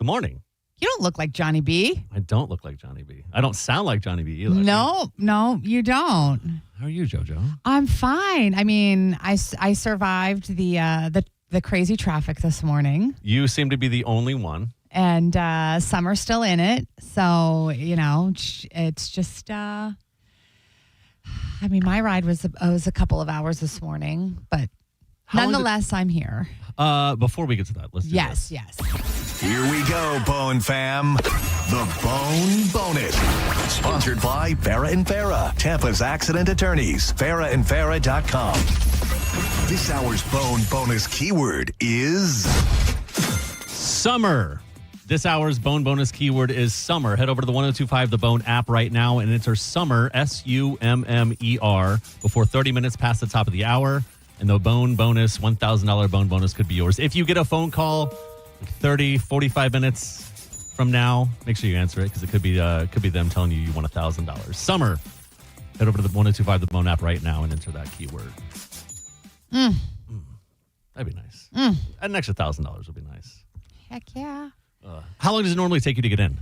Good morning. You don't look like Johnny B. I don't look like Johnny B. I don't sound like Johnny B either. No, you don't. How are you, JoJo? I'm fine. I mean, I survived the crazy traffic this morning. You seem to be the only one. And summer's still in it. So, it's just, my ride was a couple of hours this morning. But nonetheless, I'm here. Before we get to that, let's do this. Yes. Here we go, Bone Fam. The Bone Bonus. Sponsored by Farah and Farah, Tampa's accident attorneys. FarahandFarah.com. This hour's Bone Bonus keyword is summer. This hour's Bone Bonus keyword is summer. Head over to the 1025 The Bone app right now and enter summer, SUMMER, before 30 minutes past the top of the hour. And the Bone Bonus, $1,000 Bone Bonus could be yours. If you get a phone call 30, 45 minutes from now, make sure you answer it because it could be them telling you won $1,000. Summer. Head over to the 1025 The Bone app right now and enter that keyword. That'd be nice. An extra $1,000 would be nice. Heck yeah. How long does it normally take you to get in?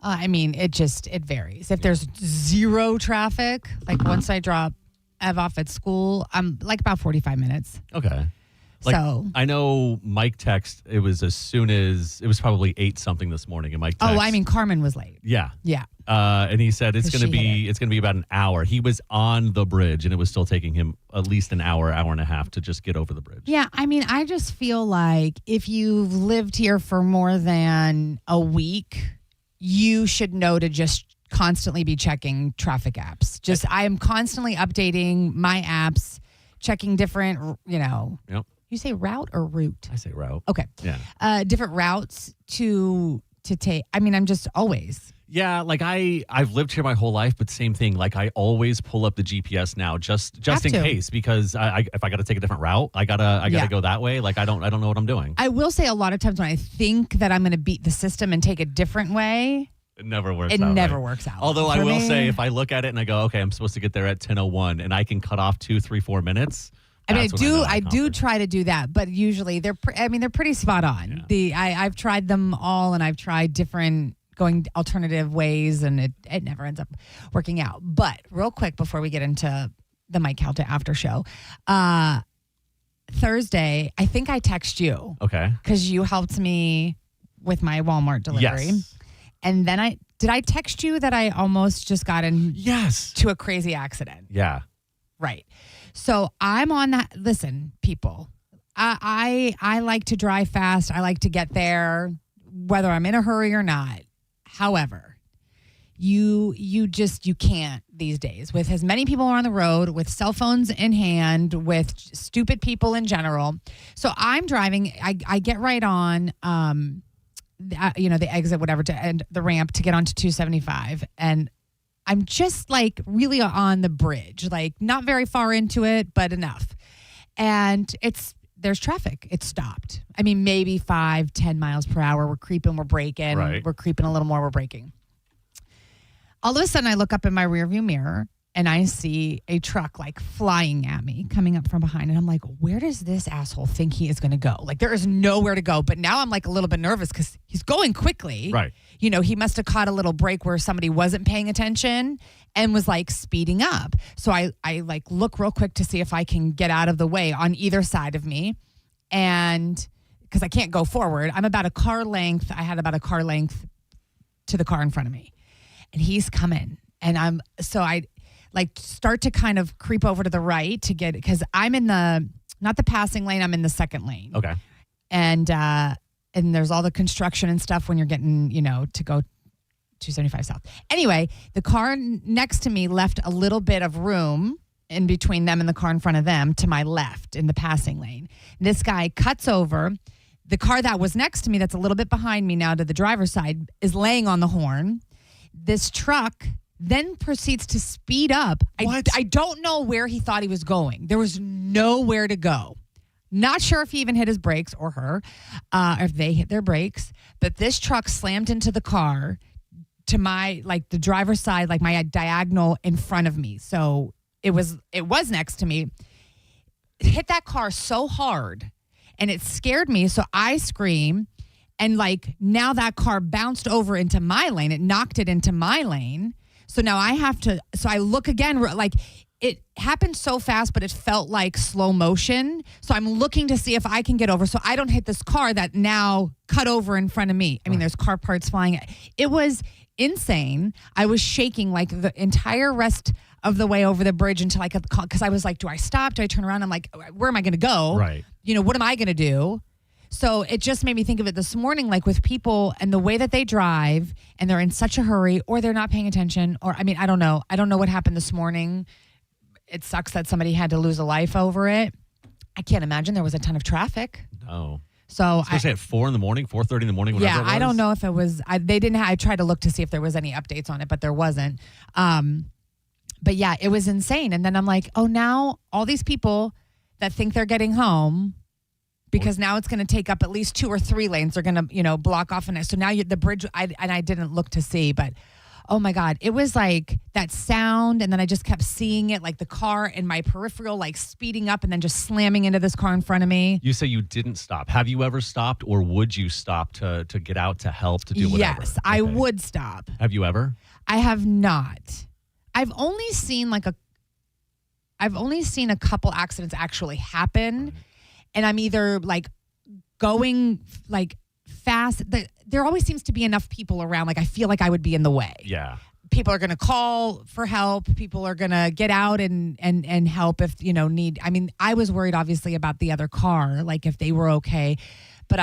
It varies. If there's zero traffic, like once I drop Ev off at school, I'm like about 45 minutes. Okay. So I know Mike texted, it was probably 8-something this morning, and Mike texted. Carmen was late. Yeah. Yeah. And he said it's gonna be about an hour. He was on the bridge and it was still taking him at least an hour and a half to just get over the bridge. Yeah, I just feel like if you've lived here for more than a week, you should know to just constantly be checking traffic apps. I am constantly updating my apps, checking different, Yep. You say route or route? I say route. Okay. Yeah. Different routes to take. I'm just always. Yeah, like I've lived here my whole life, but same thing. Like I always pull up the GPS now, just in case, because if I got to take a different route, I gotta go that way. Like I don't know what I'm doing. I will say a lot of times when I think that I'm going to beat the system and take a different way, it never works. It never works out. Although I will say, if I look at it and I go, okay, I'm supposed to get there at 10:01, and I can cut off 2, 3, 4 minutes. I do try to do that, but usually they're pretty spot on. Yeah. I've tried them all, and I've tried different going alternative ways, and it never ends up working out. But real quick before we get into the Mike Calta Aftershow, Thursday, I think I text you. Okay. Because you helped me with my Walmart delivery. Yes. And then did I text you that I almost just got to a crazy accident? Yeah. Right. So I'm on that. Listen, people, I like to drive fast. I like to get there, whether I'm in a hurry or not. However, you can't these days with as many people on the road, with cell phones in hand, with stupid people in general. So I'm driving. I get right on, the exit, whatever, and the ramp to get onto 275, and I'm just like really on the bridge, like not very far into it, but enough. And there's traffic. It's stopped. Maybe 5-10 miles per hour. We're creeping, we're braking. Right. We're creeping a little more, we're braking. All of a sudden I look up in my rearview mirror and I see a truck like flying at me, coming up from behind. And I'm like, where does this asshole think he is going to go? Like there is nowhere to go. But now I'm like a little bit nervous because he's going quickly. Right. He must have caught a little break where somebody wasn't paying attention and was like speeding up. So I like look real quick to see if I can get out of the way on either side of me. And because I can't go forward, I had about a car length to the car in front of me. And he's coming. And I like start to kind of creep over to the right to get, because I'm in not the passing lane, I'm in the second lane. Okay. And there's all the construction and stuff when you're getting, to go 275 south. Anyway, the car next to me left a little bit of room in between them and the car in front of them to my left in the passing lane. This guy cuts over. The car that was next to me, that's a little bit behind me now to the driver's side, is laying on the horn. This truck then proceeds to speed up. I don't know where he thought he was going. There was nowhere to go. Not sure if he even hit his brakes or her, or if they hit their brakes. But this truck slammed into the car to my, like the driver's side, like my diagonal in front of me. So it was next to me. It hit that car so hard and it scared me. So I scream And like now that car bounced over into my lane. It knocked it into my lane. So now I have to, so I look again, like it happened so fast, but it felt like slow motion. So I'm looking to see if I can get over so I don't hit this car that now cut over in front of me. I mean, there's car parts flying. It was insane. I was shaking like the entire rest of the way over the bridge until I could call, because I was like, do I stop? Do I turn around? I'm like, where am I going to go? Right. You know, what am I going to do? So it just made me think of it this morning, like with people and the way that they drive and they're in such a hurry or they're not paying attention, or, I mean, I don't know. I don't know what happened this morning. It sucks that somebody had to lose a life over it. I can't imagine there was a ton of traffic. No. So especially at 4 in the morning, 4:30 in the morning. Yeah, I don't know if it was. They didn't. I tried to look to see if there was any updates on it, but there wasn't. But yeah, it was insane. And then I'm like, oh, now all these people that think they're getting home, because now it's going to take up at least 2 or 3 lanes. They're going to, block off. And so now the bridge. I didn't look to see, but. Oh my God. It was like that sound. And then I just kept seeing it, like the car in my peripheral, like speeding up and then just slamming into this car in front of me. You say you didn't stop. Have you ever stopped, or would you stop to get out, to help, to do whatever? Yes, I would stop. Have you ever? I have not. I've only seen a couple accidents actually happen. And I'm either like going like fast. There always seems to be enough people around. Like I feel like I would be in the way. Yeah. People are going to call for help. People are going to get out and help if, need. I mean, I was worried obviously about the other car, like if they were okay. But,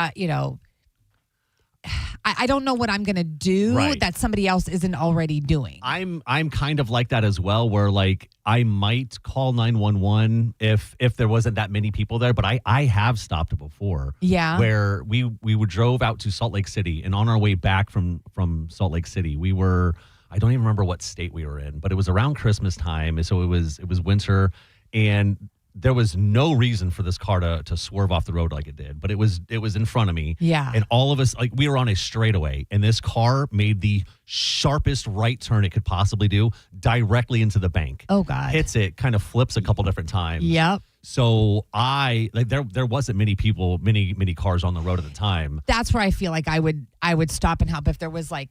I don't know what I'm going to do that somebody else isn't already doing. I'm kind of like that as well, where like I might call 911 if there wasn't that many people there, but I have stopped before. Yeah. Where we drove out to Salt Lake City, and on our way back from Salt Lake City, we were, I don't even remember what state we were in, but it was around Christmas time, so it was winter, and there was no reason for this car to swerve off the road like it did, but it was in front of me. Yeah. And all of us, like, we were on a straightaway, and this car made the sharpest right turn it could possibly do directly into the bank. Oh God. Hits it, kind of flips a couple different times. Yep. So there wasn't many people, many cars on the road at the time. That's where I feel like I would stop and help if there was like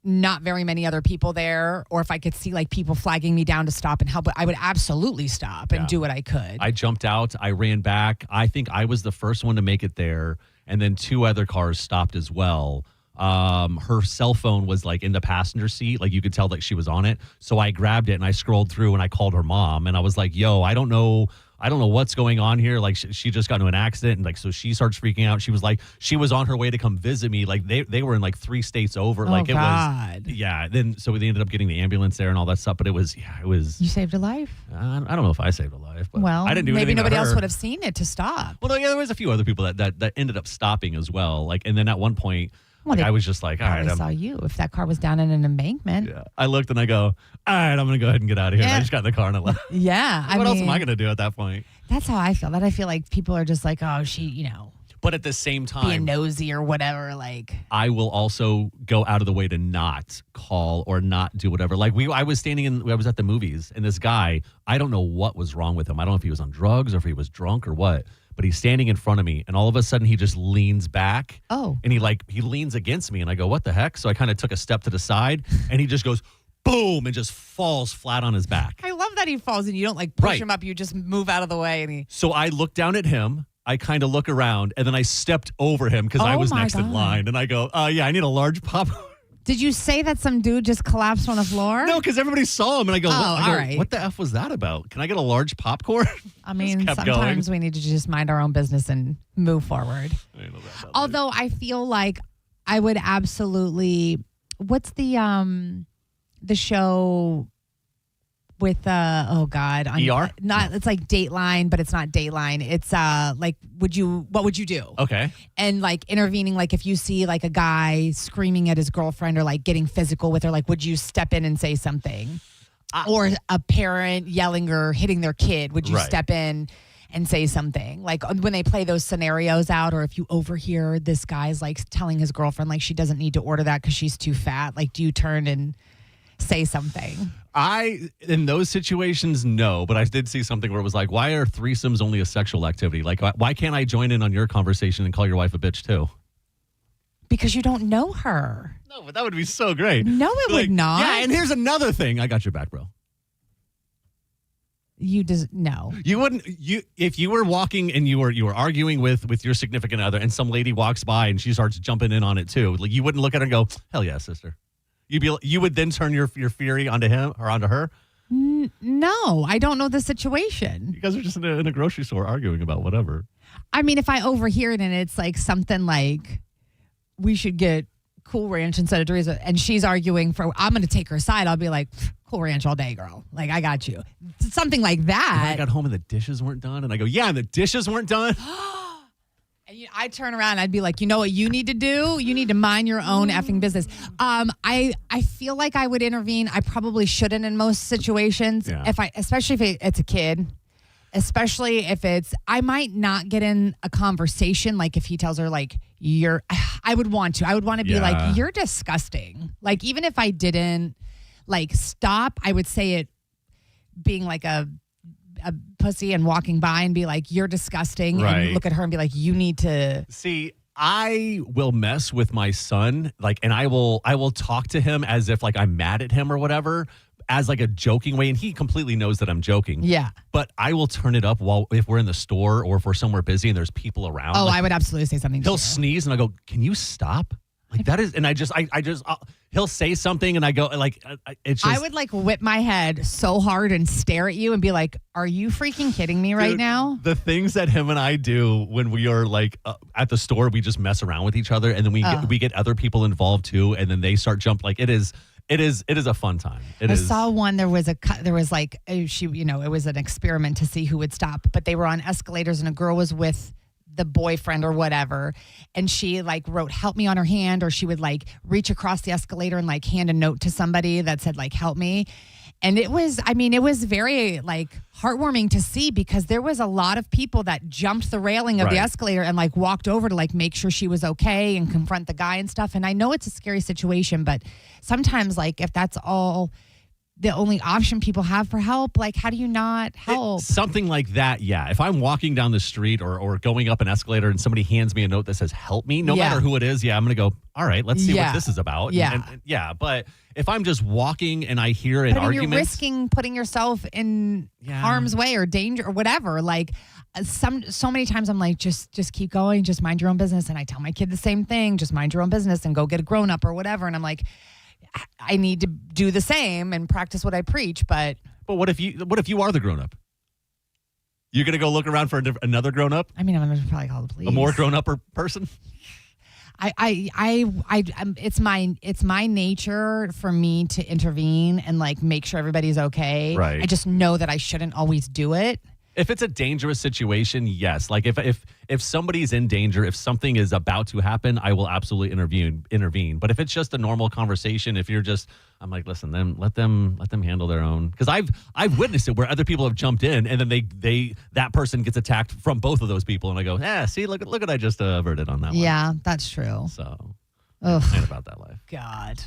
not very many other people there, or if I could see like people flagging me down to stop and help. But I would absolutely stop and do what I could. I jumped out. I ran back. I think I was the first one to make it there, and then 2 other cars stopped as well. Her cell phone was like in the passenger seat, like you could tell that she was on it. So I grabbed it and I scrolled through and I called her mom, and I was like, "Yo, I don't know what's going on here. Like she just got into an accident." And like, so she starts freaking out. She was like, she was on her way to come visit me. Like they were in like 3 states over. Like it God. was, yeah. Then, so they ended up getting the ambulance there and all that stuff. But it was. You saved a life. I don't know if I saved a life, but well, I didn't do maybe anything nobody to her. else would have seen it to stop. Well, yeah, there was a few other people that ended up stopping as well. Like, and then at one point, Well, I was just like, all right. I saw you if that car was down in an embankment. Yeah. I looked and I go, all right, I'm going to go ahead and get out of here. And I just got in the car and I left. Yeah. What else am I going to do at that point? That's how I feel. That I feel like people are just like, oh, she, But at the same time, being nosy or whatever. Like, I will also go out of the way to not call or not do whatever. Like I was at the movies, and this guy, I don't know what was wrong with him. I don't know if he was on drugs or if he was drunk or what. But he's standing in front of me, and all of a sudden he just leans back. Oh. And he leans against me, and I go, what the heck? So I kind of took a step to the side, and he just goes, boom, and just falls flat on his back. I love that he falls and you don't like push him up. You just move out of the way. And So I look down at him. I kind of look around, and then I stepped over him because I was next in line. And I go, yeah, I need a large popcorn. Did you say that some dude just collapsed on the floor? No, because everybody saw him, and I go, all right. What the F was that about? Can I get a large popcorn? I mean, sometimes we need to just mind our own business and move forward. Although I feel like I would absolutely. What's the show with oh God, ER? It's like Dateline, but it's not Dateline. It's like what would you do? Okay. And like intervening, like if you see like a guy screaming at his girlfriend or like getting physical with her, like would you step in and say something? Or a parent yelling or hitting their kid, would you step in and say something? Like when they play those scenarios out, or if you overhear this guy's like telling his girlfriend like she doesn't need to order that because she's too fat, like do you turn and say something? In those situations, no, but I did see something where it was like, why are threesomes only a sexual activity? Like, why can't I join in on your conversation and call your wife a bitch too? Because you don't know her. No, but that would be so great. No, it Like, would not. Yeah, and here's another thing. I got your back, bro. No. You wouldn't if you were walking and you were arguing with your significant other and some lady walks by and she starts jumping in on it too. Like you wouldn't look at her and go, "Hell yeah, sister." You would then turn your fury onto him or onto her. No, I don't know the situation. You guys are just in a grocery store arguing about whatever. I mean, if I overhear it and it's like something like we should get Cool Ranch instead of Doritos, and she's arguing I'm going to take her side, I'll be like, Cool Ranch all day, girl. Like, I got you. Something like that. And I got home and the dishes weren't done. And I go, yeah, and the dishes weren't done. And I turn around and I'd be like, you know what you need to do? You need to mind your own effing business. I feel like I would intervene. I probably shouldn't in most situations. Yeah. Especially if it's a kid. Especially if I might not get in a conversation. Like if he tells her like, I would want to be like, you're disgusting. Like even if I didn't like stop, I would say it being like a pussy and walking by and be like, you're disgusting. Right. And look at her and be like, you need to. See, I will mess with my son, like, and I will talk to him as if like I'm mad at him or whatever, as like a joking way, and he completely knows that I'm joking. Yeah. But I will turn it up if we're in the store or if we're somewhere busy and there's people around. Oh, like, I would absolutely say something. He'll sneeze and I go, "Can you stop?" Like that is, and he'll say something and I go like, it's just. I would like whip my head so hard and stare at you and be like, "Are you freaking kidding me right now?" The things that him and I do when we are like at the store, we just mess around with each other, and then we get other people involved too, and then they start jump like it is a fun time. I saw one. There was like it was an experiment to see who would stop, but they were on escalators and a girl was with the boyfriend or whatever, and she like wrote "help me" on her hand, or she would like reach across the escalator and like hand a note to somebody that said like "help me." And it was very like heartwarming to see because there was a lot of people that jumped the railing of the escalator and like walked over to like make sure she was okay and confront the guy and stuff. And I know it's a scary situation, but sometimes like if that's all the only option people have for help, like how do you not help? Something like that, yeah. If I'm walking down the street or going up an escalator and somebody hands me a note that says "help me," no matter who it is, I'm going to go, all right, let's see what this is about. Yeah. But if I'm just walking and I hear an argument. You're risking putting yourself in harm's way or danger or whatever. Like so many times I'm like, just keep going, just mind your own business. And I tell my kid the same thing, just mind your own business and go get a grown up or whatever. And I'm like, I need to do the same and practice what I preach, but what if you are the grown up? You're gonna go look around for another grown up? I mean, I'm gonna probably call the police. A more grown up person? It's my nature for me to intervene and like make sure everybody's okay. Right. I just know that I shouldn't always do it. If it's a dangerous situation, yes. Like if somebody's in danger, if something is about to happen, I will absolutely intervene. But if it's just a normal conversation, if you're just, I'm like, listen, let them handle their own. Because I've witnessed it where other people have jumped in and then that person gets attacked from both of those people, and I go, see, look what I just averted on that one. Yeah, that's true. So, ain't about that life. God,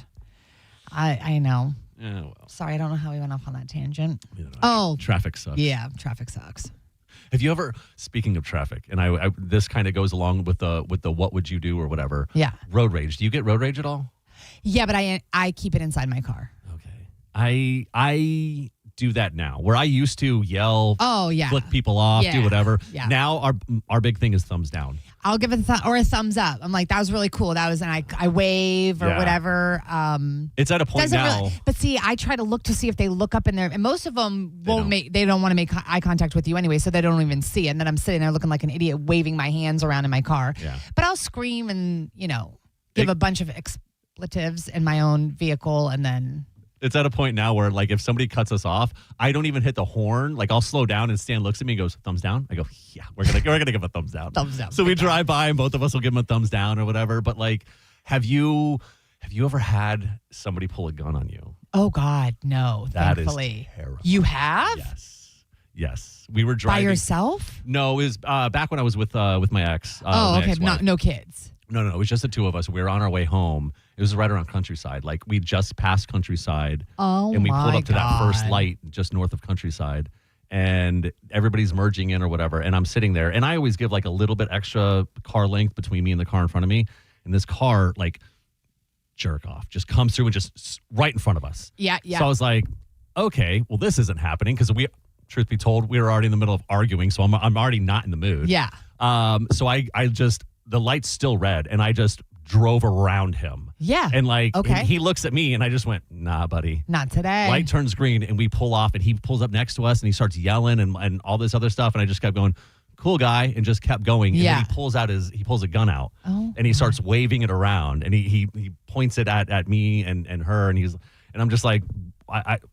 I know. Yeah, well. Sorry, I don't know how we went off on that tangent. Traffic sucks. Yeah, traffic sucks. Have you ever, speaking of traffic, and I this kind of goes along with the what would you do or whatever. Yeah. Road rage. Do you get road rage at all? Yeah, but I keep it inside my car. Okay. I do that now, where I used to yell, flick people off, do whatever. Yeah. Now our big thing is thumbs down. I'll give it a thumbs up. I'm like, that was really cool. That was, and I wave or whatever. It's at a point now. But see, I try to look to see if they look up in there, and most of them they don't want to make eye contact with you anyway, so they don't even see it. And then I'm sitting there looking like an idiot, waving my hands around in my car. Yeah. But I'll scream and give a bunch of expletives in my own vehicle, and then. It's at a point now where, like, if somebody cuts us off, I don't even hit the horn. Like, I'll slow down and Stan looks at me and goes, thumbs down? I go, yeah, we're gonna give a thumbs down. Thumbs down. So we drive by and both of us will give them a thumbs down or whatever. But, like, have you ever had somebody pull a gun on you? Oh, God, no, that thankfully. Is terrifying. You have? Yes. We were driving. By yourself? No, it was back when I was with my ex. Okay, no kids. No, it was just the two of us. We were on our way home. It was right around Countryside. Like, we just passed Countryside. Oh, and we pulled up to that God. first light just north of Countryside. And everybody's merging in or whatever. And I'm sitting there. And I always give, like, a little bit extra car length between me and the car in front of me. and this car, like, jerk off, just comes through and just right in front of us. Yeah. So I was like, okay, well, this isn't happening because truth be told, we were already in the middle of arguing, so I'm already not in the mood. Yeah. So I just, the light's still red, and I just drove around him. Yeah. And like, okay. and he looks at me, and I just went, nah, buddy. Not today. Light turns green, and we pull off, and he pulls up next to us, and he starts yelling and all this other stuff, and I just kept going, cool guy, and just kept going. And then he pulls a gun out, and he starts waving it around, and he points it at me and her, and I'm just like,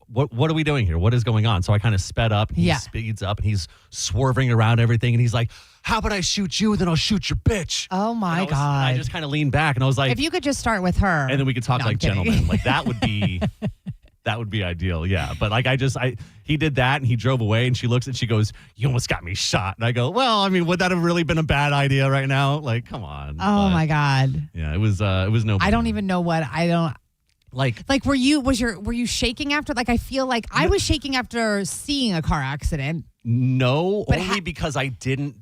what are we doing here? What is going on? So I kind of sped up, and he speeds up, and he's swerving around everything, and he's like, how about I shoot you, then I'll shoot your bitch. Oh my God. I just kind of leaned back, and I was like, if you could just start with her. And then we could talk like gentlemen. Like that would be ideal. Yeah. But like, he did that, and he drove away, and she looks and she goes, you almost got me shot. And I go, well, I mean, would that have really been a bad idea right now? Like, come on. Oh my God. Yeah, it was no. I don't even know what Like were you shaking after? Like I feel like I was shaking after seeing a car accident. No, but only because I didn't.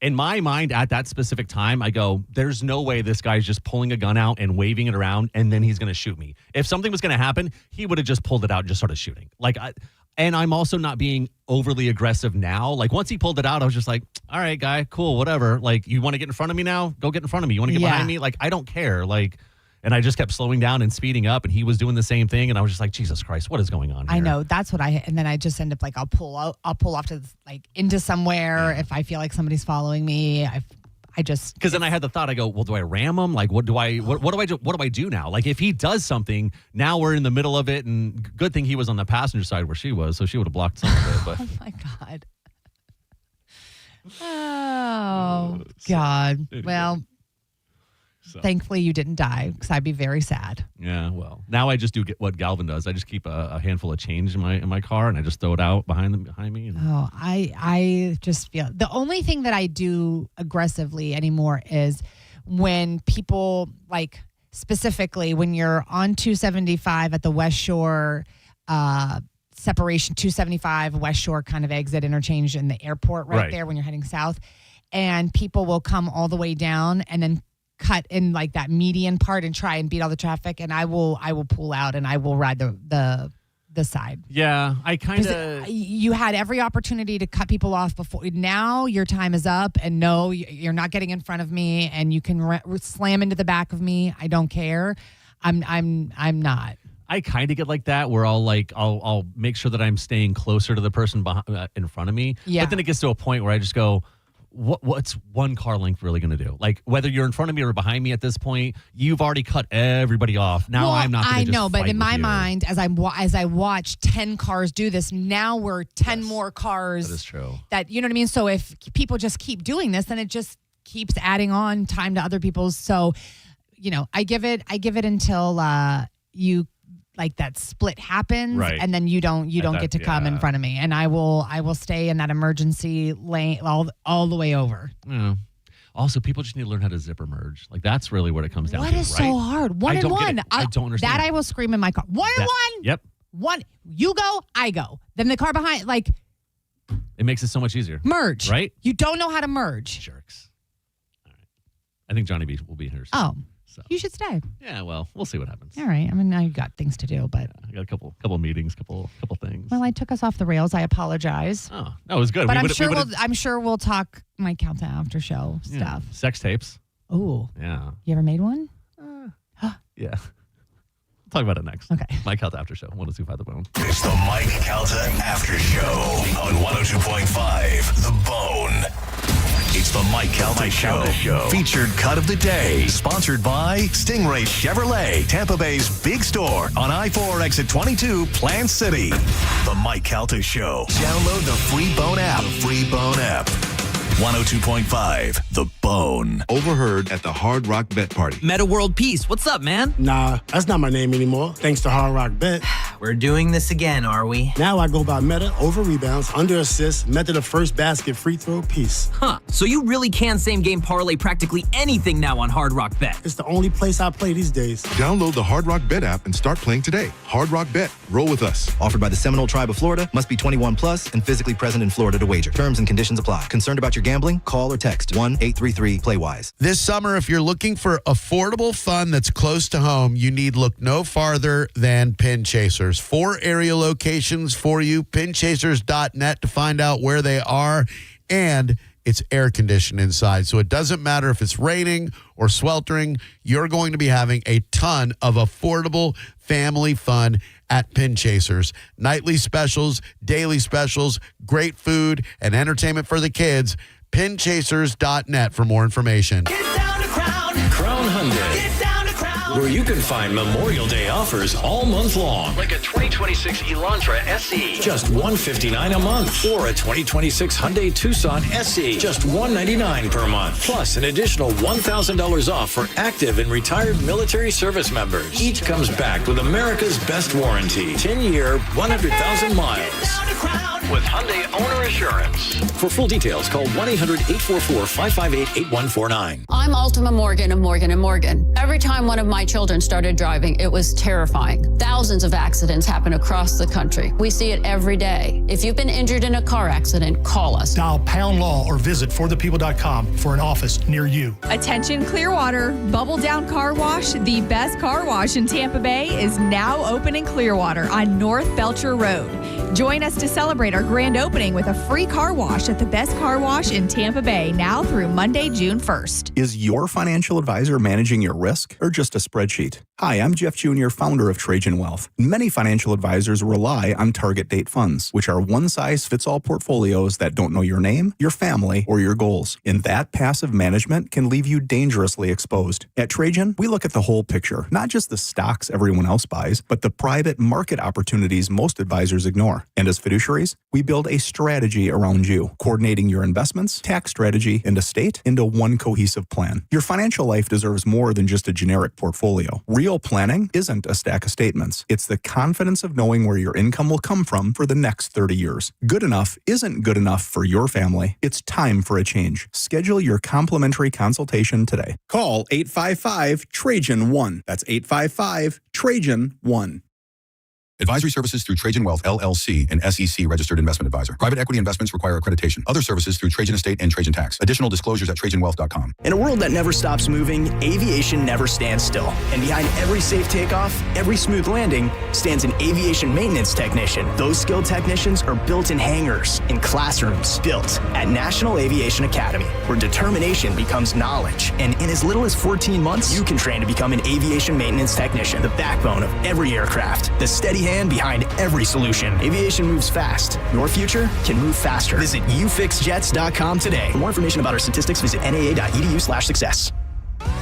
In my mind, at that specific time, I go, there's no way this guy's just pulling a gun out and waving it around, and then he's going to shoot me. If something was going to happen, he would have just pulled it out and just started shooting. And I'm also not being overly aggressive now. Like, once he pulled it out, I was just like, all right, guy, cool, whatever. Like, you want to get in front of me now? Go get in front of me. You want to get behind me? Like, I don't care. Like, and I just kept slowing down and speeding up, and he was doing the same thing, and I was just like, Jesus Christ, what is going on here? I know, that's what and then I just end up like, I'll pull off to like into somewhere if I feel like somebody's following me. I just, because then I had the thought, I go, well, do I ram him? Like, what do I do now? Like, if he does something, now we're in the middle of it, and good thing he was on the passenger side where she was, so she would have blocked some of it. But oh my God. Oh God. Well, thankfully you didn't die, because I'd be very sad. Yeah, well, now I just do what Galvin does. I just keep a handful of change in my car, and I just throw it out behind me. And oh, I just feel the only thing that I do aggressively anymore is when people, like specifically when you're on 275 at the West Shore separation, 275 West Shore kind of exit interchange in the airport right there when you're heading south, and people will come all the way down and then cut in like that median part and try and beat all the traffic, and I will pull out and I will ride the side. Yeah, I kind of. You had every opportunity to cut people off before. Now your time is up, and no, you're not getting in front of me, and you can slam into the back of me. I don't care. I'm not. I kind of get like that, where I'll make sure that I'm staying closer to the person in front of me. Yeah. But then it gets to a point where I just go, what's one car length really going to do? Like, whether you're in front of me or behind me at this point, you've already cut everybody off. Now I'm not going to just but fight in my with you. mind, as I watch 10 cars do this, now we're 10 more cars. That is true. That, you know what I mean? So if people just keep doing this, then it just keeps adding on time to other people's. So, you know, I give it until you, like, that split happens, right, and then you don't get to come in front of me, and I will stay in that emergency lane all the way over. Yeah. Also, people just need to learn how to zipper merge. Like, that's really what it comes down to. What is so hard? One and one. I don't understand. That I will scream in my car. One and one. Yep. One. You go, I go. Then the car behind, like. It makes it so much easier. Merge. Right? You don't know how to merge. Jerks. All right. I think Johnny B will be here soon. Oh. So. You should stay. Yeah, well, we'll see what happens. All right. I mean, now you got things to do, but I got a couple meetings, couple things. Well, I took us off the rails. I apologize. Oh, no, it was good. But I'm sure we'll talk my Calta Aftershow stuff. Sex tapes. Oh. Yeah. You ever made one? Yeah. We'll talk about it next. Okay. Mike Calta After Show, 102.5 The Bone. It's the Mike Calta After Show on 102.5 The Bone. It's the Mike Calta Show. Featured cut of the day. Sponsored by Stingray Chevrolet, Tampa Bay's big store on I-4 exit 22, Plant City. The Mike Calta Show. Download the free Bone app. 102.5 The Bone. Overheard at the Hard Rock Bet Party. Meta World Peace. What's up, man? Nah, that's not my name anymore. Thanks to Hard Rock Bet. we're doing this again, are we? Now I go by meta, over rebounds, under assists, method of first basket, free throw, piece. Huh. So you really can same game parlay practically anything now on Hard Rock Bet. It's the only place I play these days. Download the Hard Rock Bet app and start playing today. Hard Rock Bet. Roll with us. Offered by the Seminole Tribe of Florida. Must be 21 plus and physically present in Florida to wager. Terms and conditions apply. Concerned about your gambling? Call or text 1-833-PLAY-WISE. This summer, if you're looking for affordable fun that's close to home, you need look no farther than Pin Chasers. 4 area locations for you. Pinchasers.net to find out where they are. And it's air conditioned inside. So it doesn't matter if it's raining or sweltering. You're going to be having a ton of affordable family fun at Pin Chasers. Nightly specials, daily specials, great food, and entertainment for the kids. Pinchasers.net for more information. Get down to Crown Hyundai. Get down to Crown. Where you can find Memorial Day offers all month long. Like a 2026 Elantra SE, just $159 a month. Or a 2026 Hyundai Tucson SE, just $199 per month. Plus an additional $1,000 off for active and retired military service members. Each comes back with America's best warranty. 10-year, 100,000 miles. With Hyundai Owner Assurance. For full details, call 1-800-844-558-8149. I'm Ultima Morgan of Morgan & Morgan. Every time one of my children started driving, it was terrifying. Thousands of accidents happen across the country. We see it every day. If you've been injured in a car accident, call us. Dial Pound Law or visit forthepeople.com for an office near you. Attention Clearwater, Bubble Down Car Wash, the best car wash in Tampa Bay, is now open in Clearwater on North Belcher Road. Join us to celebrate our grand opening with a free car wash at the best car wash in Tampa Bay, now through Monday, June 1st. Is your financial advisor managing your risk or just a spreadsheet? Hi, I'm Jeff Jr., founder of Trajan Wealth. Many financial advisors rely on target date funds, which are one-size-fits-all portfolios that don't know your name, your family, or your goals. And that passive management can leave you dangerously exposed. At Trajan, we look at the whole picture, not just the stocks everyone else buys, but the private market opportunities most advisors ignore. And as fiduciaries, we build a strategy around you, coordinating your investments, tax strategy, and estate into one cohesive plan. Your financial life deserves more than just a generic portfolio. Real planning isn't a stack of statements. It's the confidence of knowing where your income will come from for the next 30 years. Good enough isn't good enough for your family. It's time for a change. Schedule your complimentary consultation today. Call 855-TRAJAN-1. That's 855-TRAJAN-1. Advisory services through Trajan Wealth, LLC, an SEC registered investment advisor. Private equity investments require accreditation. Other services through Trajan Estate and Trajan Tax. Additional disclosures at TrajanWealth.com. In a world that never stops moving, aviation never stands still. And behind every safe takeoff, every smooth landing, stands an aviation maintenance technician. Those skilled technicians are built in hangars, in classrooms, built at National Aviation Academy, where determination becomes knowledge. And in as little as 14 months, you can train to become an aviation maintenance technician, the backbone of every aircraft, the steady hand behind every solution. Aviation moves fast. Your future can move faster. Visit ufixjets.com today. For more information about our statistics, visit naa.edu/success.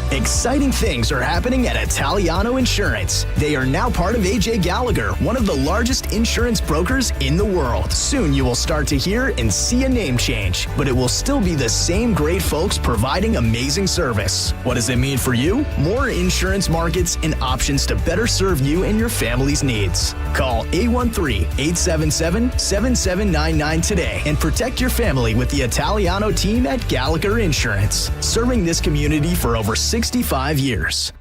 Exciting things are happening at Italiano Insurance. They are now part of AJ Gallagher, one of the largest insurance brokers in the world. Soon you will start to hear and see a name change, but it will still be the same great folks providing amazing service. What does it mean for you? More insurance markets and options to better serve you and your family's needs. Call 813-877-7799 today and protect your family with the Italiano team at Gallagher Insurance, serving this community for over 65 years.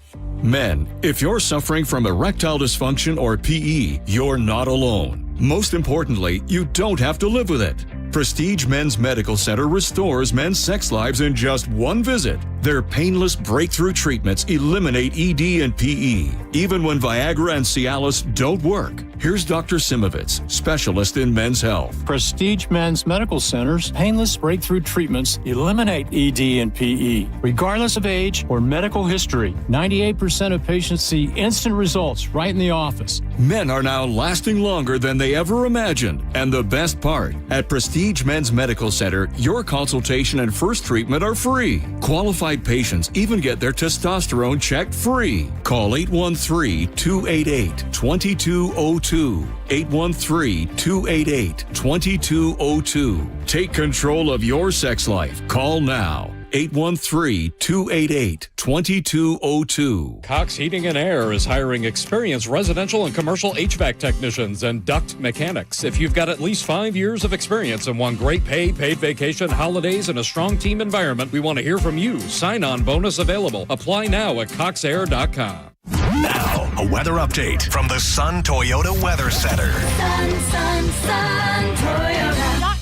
Men, if you're suffering from erectile dysfunction or PE, you're not alone. Most importantly, you don't have to live with it. Prestige Men's Medical Center restores men's sex lives in just one visit. Their painless breakthrough treatments eliminate ED and PE, even when Viagra and Cialis don't work. Here's Dr. Simovitz, specialist in men's health. Prestige Men's Medical Center's painless breakthrough treatments eliminate ED and PE, regardless of age or medical history. 98% of patients see instant results right in the office. Men are now lasting longer than they ever imagined. And the best part, at Prestige Men's Medical Center, your consultation and first treatment are free. Qualified patients even get their testosterone checked free. Call 813-288-2202. 813-288-2202. Take control of your sex life. Call now. 813-288-2202. Cox Heating and Air is hiring experienced residential and commercial HVAC technicians and duct mechanics. If you've got at least 5 years of experience and want great pay, paid vacation, holidays, and a strong team environment, we want to hear from you. Sign-on bonus available. Apply now at coxair.com. Now, a weather update from the Sun Toyota Weather Center. Toyota.com.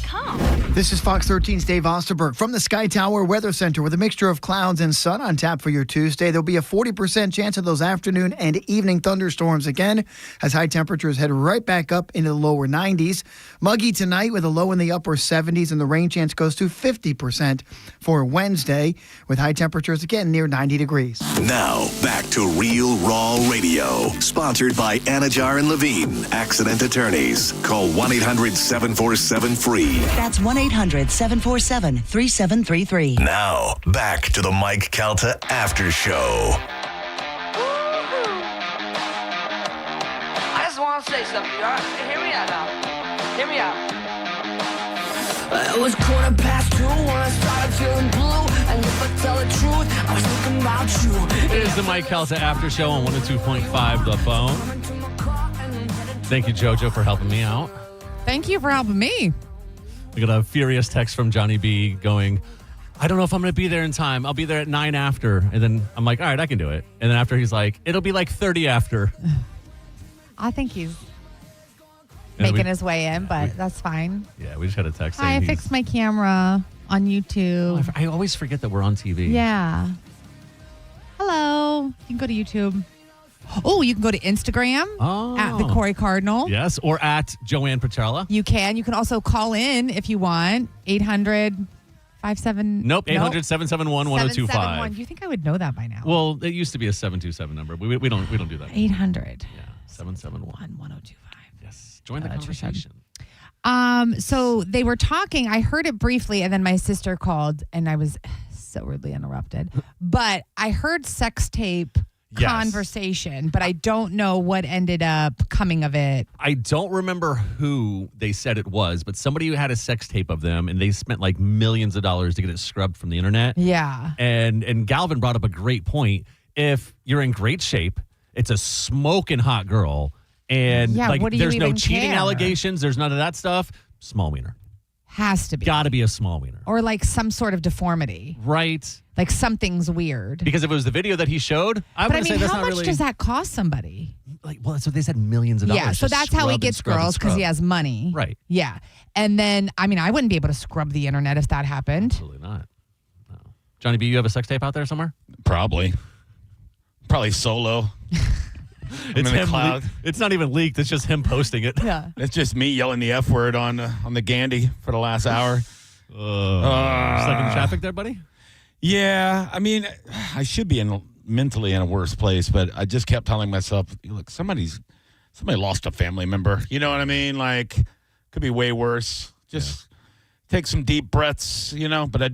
This is Fox 13's Dave Osterberg from the Sky Tower Weather Center with a mixture of clouds and sun on tap for your Tuesday. There'll be a 40% chance of those afternoon and evening thunderstorms again as high temperatures head right back up into the lower 90s. Muggy tonight with a low in the upper 70s, and the rain chance goes to 50% for Wednesday with high temperatures again near 90 degrees. Now, back to Real Raw Radio. Sponsored by Anajar and Levine, accident attorneys. Call 1-800-747-FREE. That's 1-800-747-3733. Now, back to the Mike Calta Aftershow. I just want to say something, all right? Hear me out now. Hear me out. It was 2:15 when I started feeling blue. And if I tell the truth, I was thinking about you. It is the Mike Calta Aftershow on 102.5 The Bone. Thank you, JoJo, for helping me out. Thank you for helping me. We got a furious text from Johnny B going, I don't know if I'm going to be there in time. I'll be there at 9 after. And then I'm like, all right, I can do it. And then after he's like, it'll be like 30 after. I think he's making his way in, but that's fine. Yeah, we just got a text Hi, I saying fixed my camera on YouTube. I always forget that we're on TV. Yeah. Hello. You can go to YouTube. Oh, you can go to Instagram at the Corey Cardinal. Yes, or at Joanne Petrella. You can. You can also call in if you want. 800-57... Nope, 800-771-1025. 771. You think I would know that by now? Well, it used to be a 727 number. We don't do that. 800. Yeah, 771-1025. Yes, join the conversation. So they were talking. I heard it briefly, and then my sister called, and I was so rudely interrupted. But I heard sex tape conversation, but I don't know what ended up coming of it. I don't remember who they said it was, but somebody who had a sex tape of them, and they spent like millions of dollars to get it scrubbed from the internet. Yeah. And Galvin brought up a great point. If you're in great shape, it's a smoking hot girl, and like there's no cheating allegations, there's none of that stuff. Small wiener. Has to be. Got to be a small wiener. Or like some sort of deformity. Right. Like something's weird. Because if it was the video that he showed, I would say that's how not really... much does that cost somebody? Like, well, that's what they said, millions of dollars. Yeah, so that's how he gets girls, because he has money. Right. Yeah. And then, I mean, I wouldn't be able to scrub the internet if that happened. Absolutely not. No. Johnny B, you have a sex tape out there somewhere? Probably solo. It's in the cloud. It's not even leaked. It's just him posting it. Yeah. It's just me yelling the F word on the Gandy for the last hour. Stuck in traffic there, buddy? Yeah. I mean, I should be mentally in a worse place, but I just kept telling myself, look, somebody lost a family member. You know what I mean? Like, could be way worse. Just take some deep breaths, but I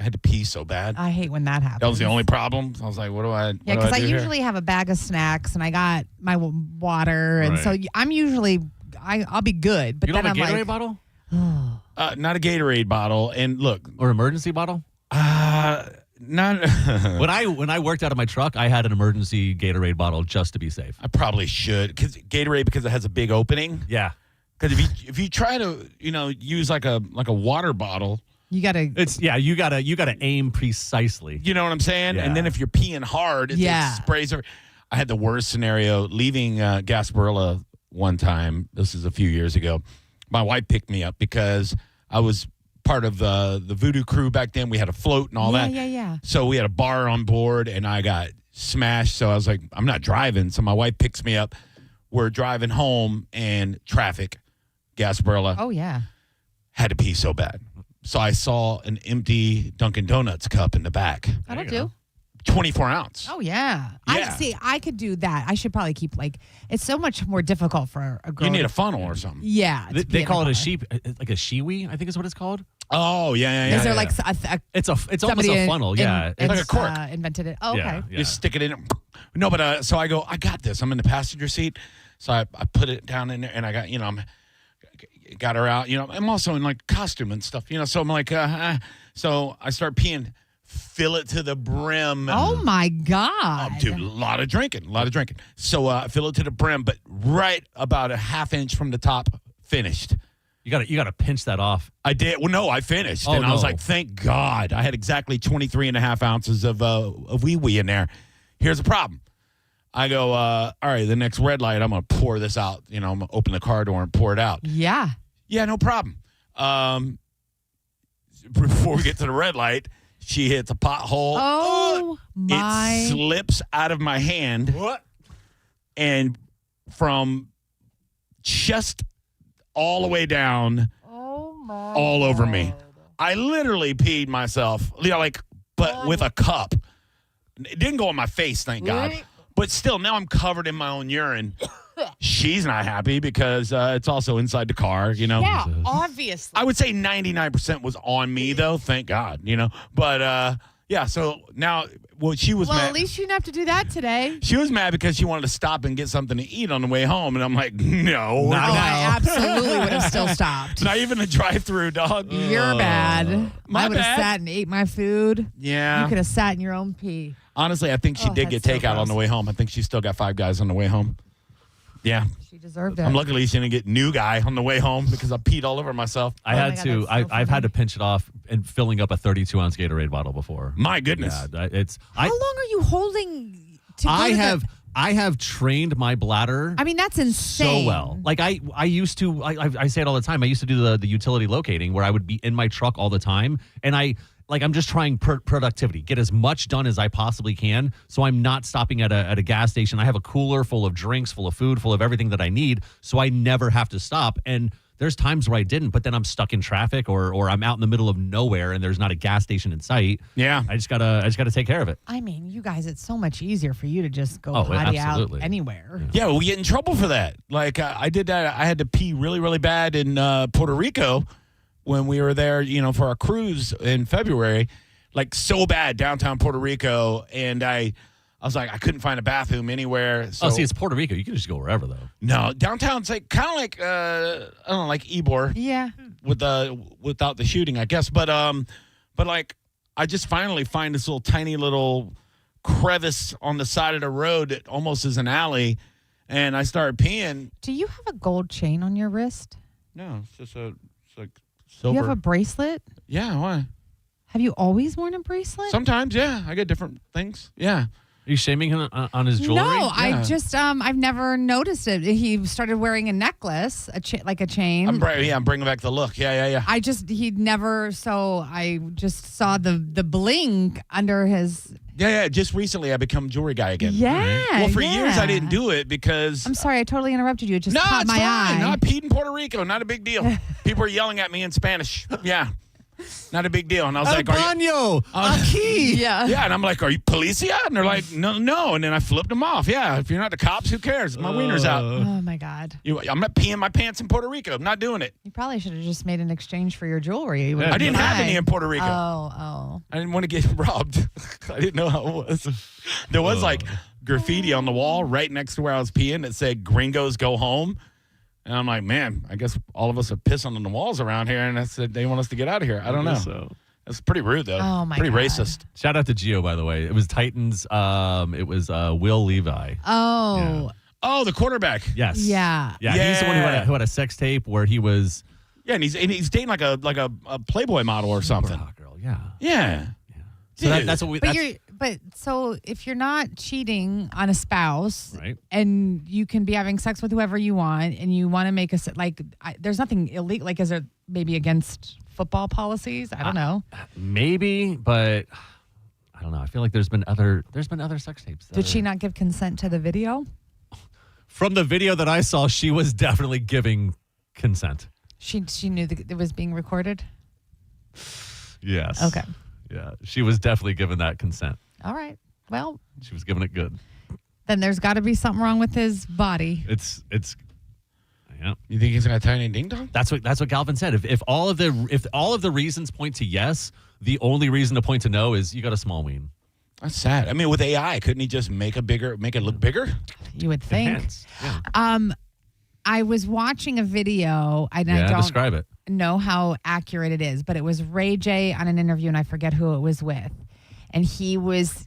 had to pee so bad. I hate when that happens. That was the only problem. I was like, what do I do? Yeah, because I usually have a bag of snacks and I got my water. And so I'm usually, I'll be good. But you don't then have a I'm Gatorade bottle? Not a Gatorade bottle. And look. Or emergency bottle? Not. When I worked out of my truck, I had an emergency Gatorade bottle just to be safe. I probably should. Because it has a big opening. Yeah. Because if you try to, use like a water bottle. You gotta aim precisely. You know what I'm saying? Yeah. And then if you're peeing hard, it sprays over. I had the worst scenario leaving Gasparilla one time. This is a few years ago. My wife picked me up because I was part of the Voodoo crew back then. We had a float and all that. Yeah. So we had a bar on board, and I got smashed. So I was like, I'm not driving. So my wife picks me up. We're driving home, and traffic, Gasparilla. Oh yeah. Had to pee so bad. So I saw an empty Dunkin' Donuts cup in the back. That'll do. 24 ounce. Oh, yeah. I could do that. I should probably keep, it's so much more difficult for a girl. You need a funnel or something. Yeah. They call it a shiwi, I think is what it's called. Oh, yeah. Is there it's almost a funnel, yeah. It's like a cork. Invented it. Oh, okay. Yeah. You stick it in. No, but so I go, I got this. I'm in the passenger seat. So I put it down in there, and I got, got her out. I'm also in like costume and stuff. So I'm like, so I start peeing, fill it to the brim. Oh my God. Oh, dude, a lot of drinking. So I fill it to the brim, but right about a half inch from the top, finished. You got to pinch that off. I did. Well, no, I finished. Oh, and I was no. like, thank God. I had exactly 23 and a half ounces of wee-wee in there. Here's the problem. I go, all right, the next red light, I'm going to pour this out. I'm going to open the car door and pour it out. Yeah. Yeah, no problem. Before we get to the red light, she hits a pothole. Oh, my. It slips out of my hand. What? And from chest all the way down, all over me. I literally peed myself, but with a cup. It didn't go on my face, thank God. But still, now I'm covered in my own urine. She's not happy because it's also inside the car, Yeah, obviously. I would say 99% was on me, though, thank God, But, yeah, so now, she was mad. Well, at least you didn't have to do that today. She was mad because she wanted to stop and get something to eat on the way home. And I'm like, no. I absolutely would have still stopped. Not even a drive-through, dog. You're bad. My I would have bad. sat and ate my food. Yeah. You could have sat in your own pee. Honestly, I think she did get that's so takeout on the way home. I think she still got 5 guys on the way home. Yeah. She deserved it. I'm luckily she didn't get new guy on the way home because I peed all over myself. I've had to pinch it off and filling up a 32-ounce Gatorade bottle before. My goodness. Yeah, How long are you holding to go I have trained my bladder. I mean, that's insane. So well. Like I used to, I say it all the time. I used to do the utility locating where I would be in my truck all the time. And I'm just trying productivity, get as much done as I possibly can. So I'm not stopping at a gas station. I have a cooler full of drinks, full of food, full of everything that I need. So I never have to stop. And there's times where I didn't, but then I'm stuck in traffic or I'm out in the middle of nowhere and there's not a gas station in sight. Yeah. I just gotta take care of it. I mean, you guys, it's so much easier for you to just go Oh, potty absolutely. out anywhere. Yeah, we get in trouble for that. Like I did that. I had to pee really, really bad in Puerto Rico when we were there, for our cruise in February. Like so bad downtown Puerto Rico, and I was like, I couldn't find a bathroom anywhere. So, See, it's Puerto Rico. You can just go wherever, though. No, downtown's like kind of like I don't know, like Ybor. Yeah. Without the shooting, I guess. But like I just finally find this tiny little crevice on the side of the road that almost is an alley, and I started peeing. Do you have a gold chain on your wrist? No, it's like Do silver. you have a bracelet? Yeah, why? Have you always worn a bracelet? Sometimes, yeah. I get different things. Yeah. Are you shaming him on his jewelry? No, I just I've never noticed it. He started wearing a necklace, like a chain. I'm bringing back the look. Yeah. I just saw the bling under his. Yeah. Just recently, I become jewelry guy again. Yeah. Well, for years I didn't do it because. I'm sorry, I totally interrupted you. It just caught it's my fine. eye. No, I peed in Puerto Rico. Not a big deal. People are yelling at me in Spanish. Yeah. Not a big deal. And I was like, Baño, aquí. Yeah. Yeah, and I'm like, are you policia? And they're like, no. And then I flipped them off. Yeah, if you're not the cops, who cares? My wiener's out. Oh, my God. I'm not peeing my pants in Puerto Rico. I'm not doing it. You probably should have just made an exchange for your jewelry. I didn't have any in Puerto Rico. Oh. I didn't want to get robbed. I didn't know how it was. There was like graffiti on the wall right next to where I was peeing that said, "Gringos go home." And I'm like, man, I guess all of us are pissing on the walls around here, and I said they want us to get out of here. I don't know. So. That's pretty rude, though. Oh, my pretty God. racist. Shout out to Gio, by the way. It was Titans. It was Will Levi. Oh. Yeah. Oh, the quarterback. Yes. Yeah. Yeah. He's the one who had a sex tape where he was. Yeah, and he's dating like a Playboy model or something. Hot girl. Yeah. Yeah. So that's what we. So if you're not cheating on a spouse, right, and you can be having sex with whoever you want, and you want to make there's nothing illegal. Like, is there maybe against football policies? I don't know. Maybe, but I don't know. I feel like there's been other sex tapes. Did she not give consent to the video? From the video that I saw, she was definitely giving consent. She knew that it was being recorded? Yes. Okay. Yeah, she was definitely giving that consent. All right. Well, she was giving it good. Then there's got to be something wrong with his body. It's. Yeah. You think he's got a tiny ding dong? That's what Calvin said. If all of the reasons point to yes, the only reason to point to no is you got a small ween. That's sad. I mean, with AI, couldn't he just make it look bigger? You would think. Yeah. I was watching a video. I don't describe it. know how accurate it is, but it was Ray J on an interview, and I forget who it was with. And he was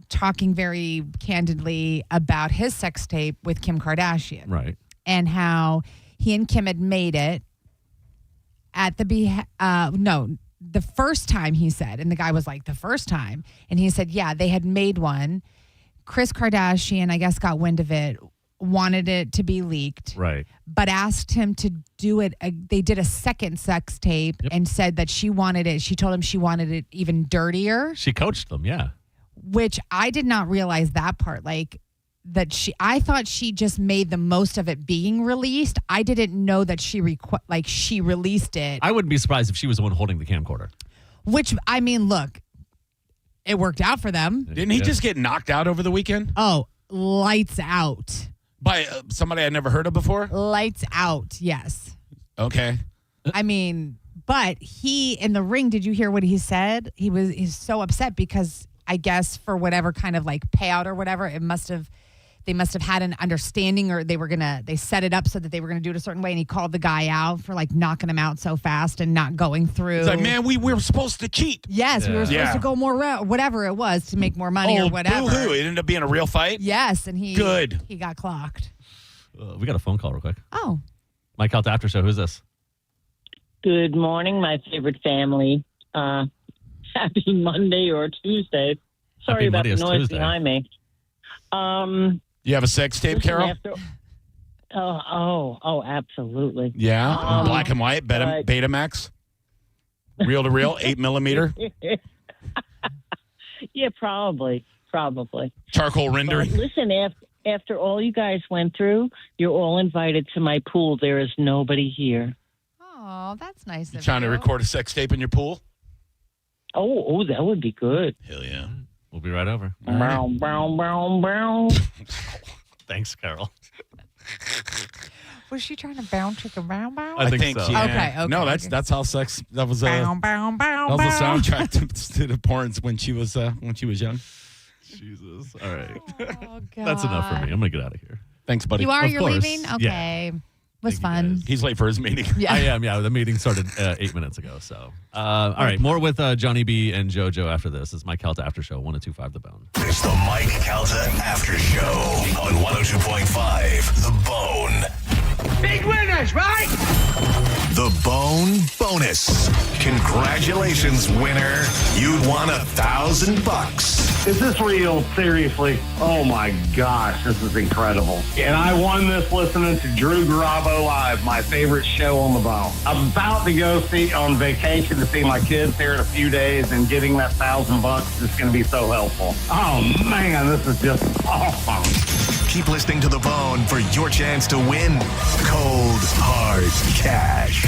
talking very candidly about his sex tape with Kim Kardashian. Right. And how he and Kim had made it at the first time, he said. And the guy was like, the first time? And he said, yeah, they had made one. Kris Kardashian, I guess, got wind of it, wanted it to be leaked. Right. But asked him to do it. They did a second sex tape and said that she wanted it. She told him she wanted it even dirtier. She coached them, yeah. Which I did not realize that part. I thought she just made the most of it being released. I didn't know that she released it. I wouldn't be surprised if she was the one holding the camcorder. Which, I mean, look, it worked out for them. Didn't he just get knocked out over the weekend? Oh, lights out. By somebody I'd never heard of before? Lights out, yes. Okay. I mean, but he, in the ring, did you hear what he said? He's so upset because I guess for whatever kind of payout or whatever, they must have had an understanding, or they set it up so that they were going to do it a certain way, and he called the guy out for knocking him out so fast and not going through. It's like, man, we were supposed to cheat. Yes, we were supposed to go more whatever it was to make more money or whatever. Boo-hoo. It ended up being a real fight? Yes, and he got clocked. We got a phone call real quick. Oh. My Calta Aftershow. Who's this? Good morning, my favorite family. Happy Monday or Tuesday. Sorry about the noise behind me. You have a sex tape, Carol? Oh, absolutely. Yeah? Black and white, Betamax? Reel to reel, 8 millimeter? Yeah, probably. Charcoal rendering? But listen, after all you guys went through, you're all invited to my pool. There is nobody here. Oh, that's nice. You trying to record a sex tape in your pool? Oh, that would be good. Hell yeah. We'll be right over. Bow, bow, bow, bow. Thanks, Carol. Was she trying to bound chicken bow bow? I think so. Yeah. Okay. No, that's how sex. That was bow, bow, bow, that was the soundtrack to the porns when she was young. Jesus. All right. Oh, God. That's enough for me. I'm gonna get out of here. Thanks, buddy. You are? Of You're course. leaving? Okay. Yeah. Was fun. He's late for his meeting. Yeah. I am. Yeah, the meeting started 8 minutes ago. So, all right, more with Johnny B and JoJo after this. It's Mike Calta After Show, 102.5 The Bone. It's the Mike Calta After Show on 102.5 The Bone. Big winners, right? The Bone Bonus. Congratulations, winner. You'd won $1,000. Is this real? Seriously? Oh my gosh, this is incredible. And I won this listening to Drew Garabo Live, my favorite show on the bone. I'm about to go on vacation to see my kids here in a few days, and getting that $1,000 is going to be so helpful. Oh man, this is just awesome. Keep listening to The Bone for your chance to win cold, hard cash.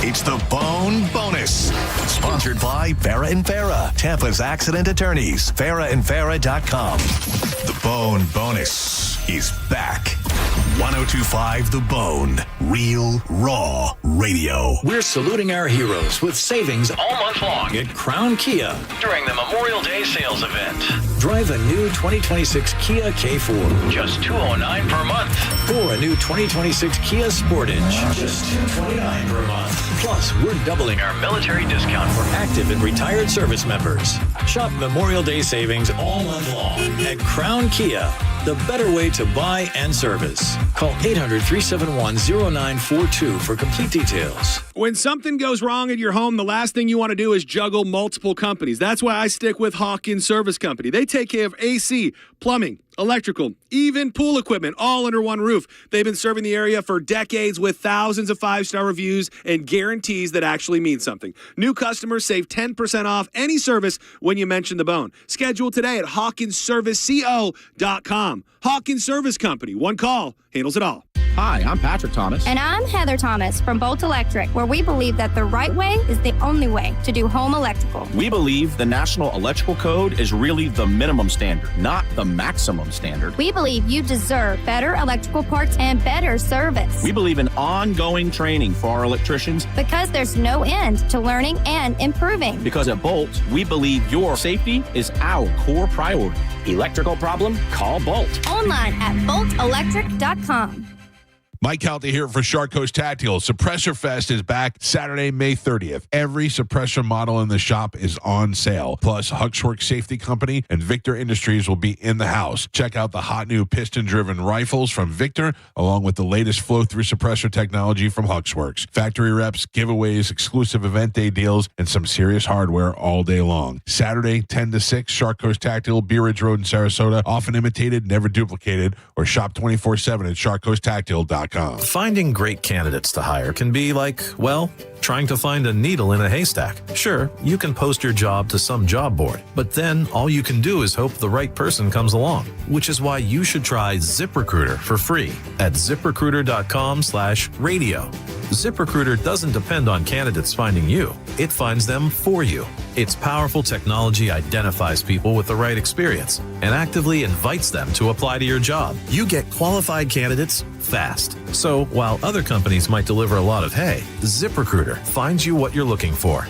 It's the Bone Bonus. Sponsored by Farah and Farah, Tampa's accident attorneys. FarahandFarah.com. The Bone Bonus is back. 102.5 The Bone. Real, raw radio. We're saluting our heroes with savings all month long at Crown Kia during the Memorial Day sales event. Drive a new 2026 Kia K4, just $209 per month. Or a new 2026 Kia Sportage, just $229 per month. Plus, we're doubling our military discount for active and retired service members. Shop Memorial Day savings all month long at Crown Kia, the better way to buy and service. Call 800-371-0942 for complete details. When something goes wrong at your home, the last thing you want to do is juggle multiple companies. That's why I stick with Hawkins Service Company. They take care of AC, plumbing, electrical, even pool equipment, all under one roof. They've been serving the area for decades with thousands of 5-star reviews and guarantees that actually mean something. New customers save 10% off any service when you mention the bone. Schedule today at HawkinsServiceCO.com. Hawkins Service Company. One call handles it all. Hi, I'm Patrick Thomas. And I'm Heather Thomas from Bolt Electric, where we believe that the right way is the only way to do home electrical. We believe the National Electrical Code is really the minimum standard, not the maximum standard. We believe you deserve better electrical parts and better service. We believe in ongoing training for our electricians. Because there's no end to learning and improving. Because at Bolt, we believe your safety is our core priority. Electrical problem? Call Bolt. Online at boltelectric.com. Mike Calta here for Shark Coast Tactical. Suppressor Fest is back Saturday, May 30th. Every suppressor model in the shop is on sale. Plus, Huxworks Safety Company and Victor Industries will be in the house. Check out the hot new piston-driven rifles from Victor, along with the latest flow-through suppressor technology from Huxworks. Factory reps, giveaways, exclusive event day deals, and some serious hardware all day long. Saturday, 10 to 6, Shark Coast Tactical, Bee Ridge Road in Sarasota. Often imitated, never duplicated. Or shop 24/7 at sharkcoasttactical.com. Finding great candidates to hire can be like, well, trying to find a needle in a haystack. Sure, you can post your job to some job board, but then all you can do is hope the right person comes along, which is why you should try ZipRecruiter for free at ZipRecruiter.com/radio. ZipRecruiter doesn't depend on candidates finding you. It finds them for you. Its powerful technology identifies people with the right experience and actively invites them to apply to your job. You get qualified candidates fast. So while other companies might deliver a lot of hay, ZipRecruiter finds you what you're looking for.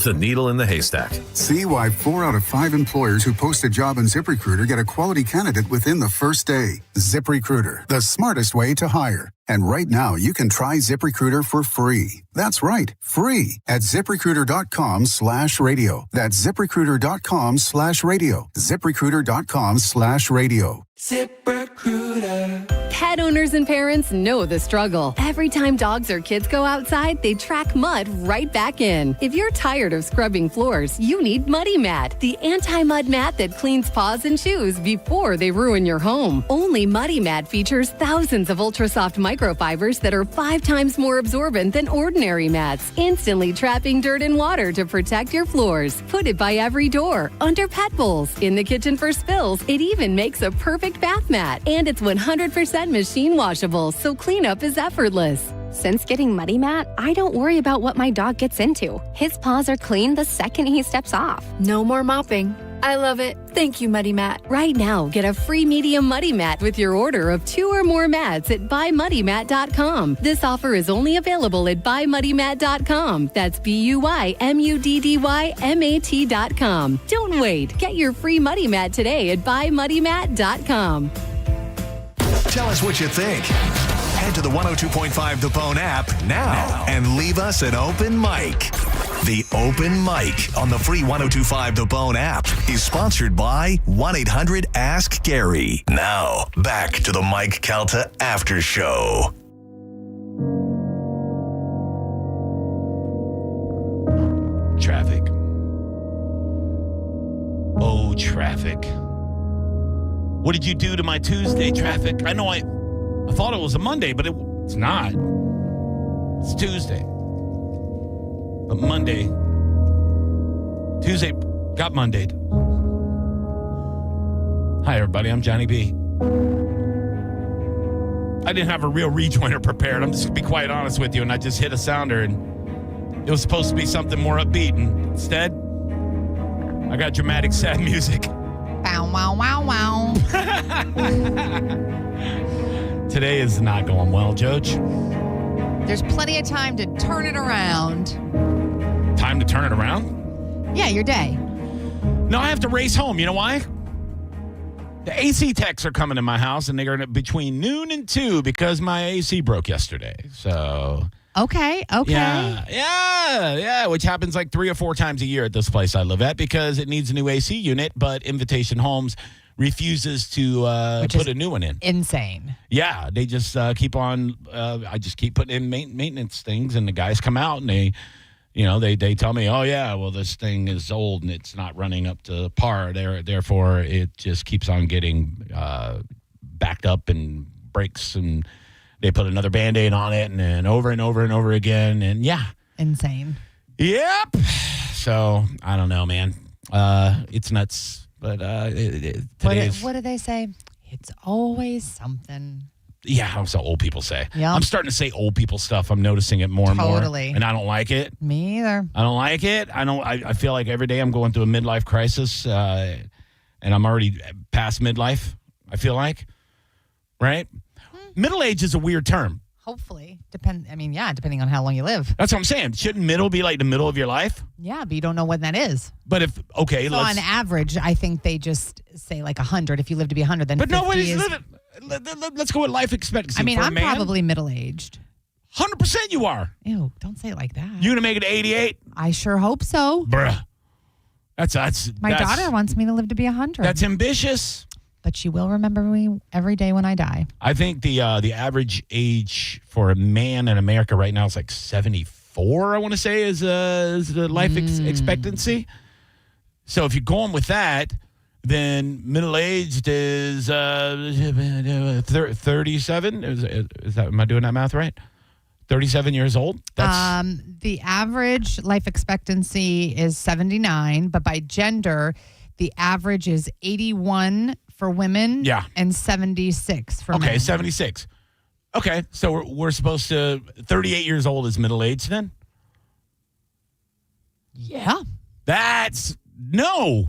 The needle in the haystack. See why 4 out of 5 employers who post a job on ZipRecruiter get a quality candidate within the first day. ZipRecruiter, the smartest way to hire. And right now, you can try ZipRecruiter for free. That's right, free at ZipRecruiter.com/radio. That's ZipRecruiter.com/radio. ZipRecruiter.com/radio. ZipRecruiter. Pet owners and parents know the struggle. Every time dogs or kids go outside, they track mud right back in. If you're tired of scrubbing floors, you need Muddy Mat, the anti-mud mat that cleans paws and shoes before they ruin your home. Only Muddy Mat features thousands of ultra-soft microfibers that are 5 times more absorbent than ordinary mats, instantly trapping dirt and water to protect your floors. Put it by every door, under pet bowls, in the kitchen for spills. It even makes a perfect bath mat, and it's 100% machine washable, so cleanup is effortless. Since getting Muddy Mat, I don't worry about what my dog gets into. His paws are clean the second he steps off. No more mopping. I love it. Thank you, Muddy Mat. Right now, get a free medium Muddy Mat with your order of 2 or more mats at buymuddymat.com. This offer is only available at buymuddymat.com. That's BUYMUDDYMAT.com. Don't wait. Get your free Muddy Mat today at buymuddymat.com. Tell us what you think. Head to the 102.5 The Bone app now and leave us an open mic. The Open Mic on the free 102.5 The Bone app is sponsored by 1-800-ASK-GARY. Now, back to the Mike Calta Aftershow. Traffic. Oh, traffic. What did you do to my Tuesday, traffic? I know I thought it was a Monday, but it's not. It's Tuesday. But Tuesday got Mondayed. Hi, everybody. I'm Johnny B. I didn't have a real rejoiner prepared. I'm just going to be quite honest with you. And I just hit a sounder, and it was supposed to be something more upbeat. And instead, I got dramatic, sad music. Wow, wow, wow, wow. Today is not going well, Judge. There's plenty of time to turn it around. Time to turn it around? Yeah, your day. No, I have to race home. You know why? The AC techs are coming to my house, and they're going to between noon and 2 because my AC broke yesterday. So... Okay. Yeah, which happens like 3 or 4 times a year at this place I live at because it needs a new AC unit, but Invitation Homes refuses to put a new one in. Insane. Yeah, they just keep on, I just keep putting in maintenance things, and the guys come out and they tell me, oh yeah, well this thing is old and it's not running up to par, therefore it just keeps on getting backed up and breaks, and they put another Band-Aid on it, and then over and over and over again, and yeah. Insane. Yep. So, I don't know, man. It's nuts. But what do they say? It's always something. Yeah, that's what old people say. Yep. I'm starting to say old people stuff. I'm noticing it more and more. Totally. And I don't like it. Me either. I don't like it. I feel like every day I'm going through a midlife crisis, and I'm already past midlife, I feel like. Right? Middle age is a weird term. Hopefully. Depending on how long you live. That's what I'm saying. Shouldn't middle be like the middle of your life? Yeah, but you don't know when that is. But on average, I think they just say like 100. If you live to be 100, then but 50 nobody's is... living. let's go with life expectancy. I mean, for a I'm man. probably middle-aged. 100% you are. Ew, don't say it like that. You gonna make it to 88? I sure hope so. Bruh. That's My daughter wants me to live to be 100. That's ambitious. But she will remember me every day when I die. I think the average age for a man in America right now is like 74, I want to say, is the life expectancy. So if you're going with that, then middle-aged is 37. Is that, am I doing that math right? 37 years old? That's the average life expectancy is 79, but by gender, the average is 81 for women and 76 for men. Okay, 76. Okay, so we're supposed to, 38 years old is middle-aged then? Yeah. That's, no.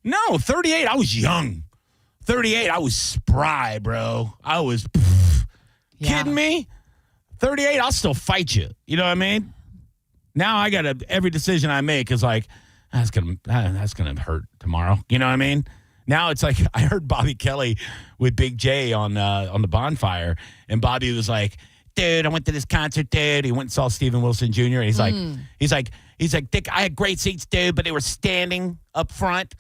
No, 38, I was young. 38, I was spry, bro. I was, kidding me? 38, I'll still fight you. You know what I mean? Now I got every decision I make is like, that's gonna hurt tomorrow. You know what I mean? Now it's like I heard Bobby Kelly with Big J on the bonfire, and Bobby was like, "Dude, I went to this concert, dude." He went and saw Steven Wilson Jr. And he's like, "Dick, I had great seats, dude, but they were standing up front."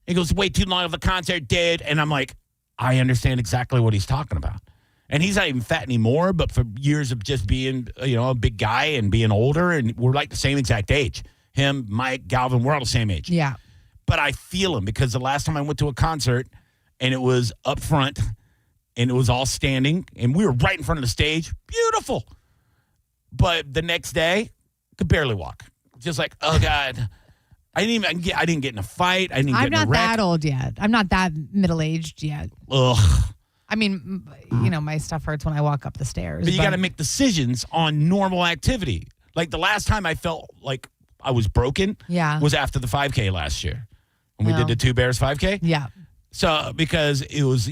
He goes, "Way too long of a concert, dude." And I'm like, I understand exactly what he's talking about. And he's not even fat anymore, but for years of just being, a big guy and being older, and we're like the same exact age. Him, Mike, Galvin, we're all the same age. Yeah. But I feel him because the last time I went to a concert and it was up front and it was all standing and we were right in front of the stage. Beautiful. But the next day, could barely walk. Just like, oh God. I didn't get in a fight. I didn't get in a wreck. I'm not that old yet. I'm not that middle-aged yet. Ugh. I mean, my stuff hurts when I walk up the stairs. But you got to make decisions on normal activity. Like the last time I felt like I was broken was after the 5K last year. When we did the Two Bears 5K. Yeah. So because it was,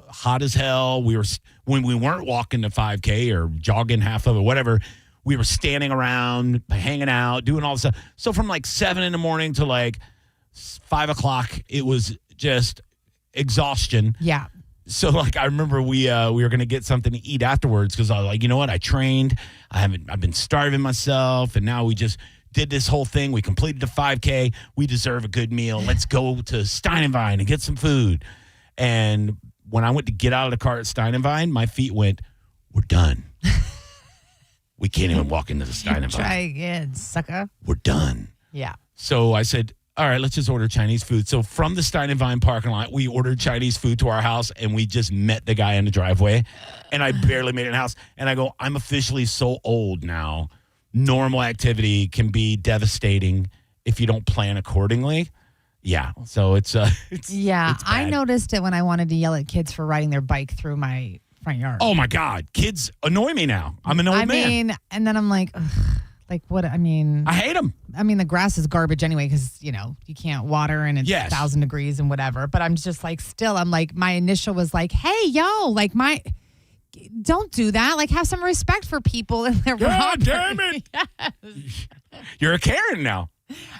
hot as hell. When we weren't walking the 5K or jogging half of it, whatever, we were standing around, hanging out, doing all this stuff. So from like 7 a.m. to like 5 o'clock, it was just exhaustion. Yeah. So like I remember we were gonna get something to eat afterwards because I was like, you know what? I trained. I've been starving myself, and now we just did this whole thing. We completed the 5K. We deserve a good meal. Let's go to Stein and Vine and get some food. And when I went to get out of the car at Stein and Vine, my feet went, we're done. We can't even walk into the Stein and Vine. Try again, sucker. We're done. Yeah. So I said, all right, let's just order Chinese food. So from the Stein and Vine parking lot, we ordered Chinese food to our house, and we just met the guy in the driveway. And I barely made it in the house. And I go, I'm officially so old now. Normal activity can be devastating if you don't plan accordingly. Yeah. So it's I noticed it when I wanted to yell at kids for riding their bike through my front yard. Oh my God. Kids annoy me now. I'm an old man. I mean, and then I'm like, ugh, like what? I mean, I hate them. I mean, the grass is garbage anyway because, you can't water and it's 1,000 degrees and whatever. But I'm just like, still, I'm like, my initial was like, hey, yo, like don't do that. Like, have some respect for people and their property. God damn it. Yes. You're a Karen now.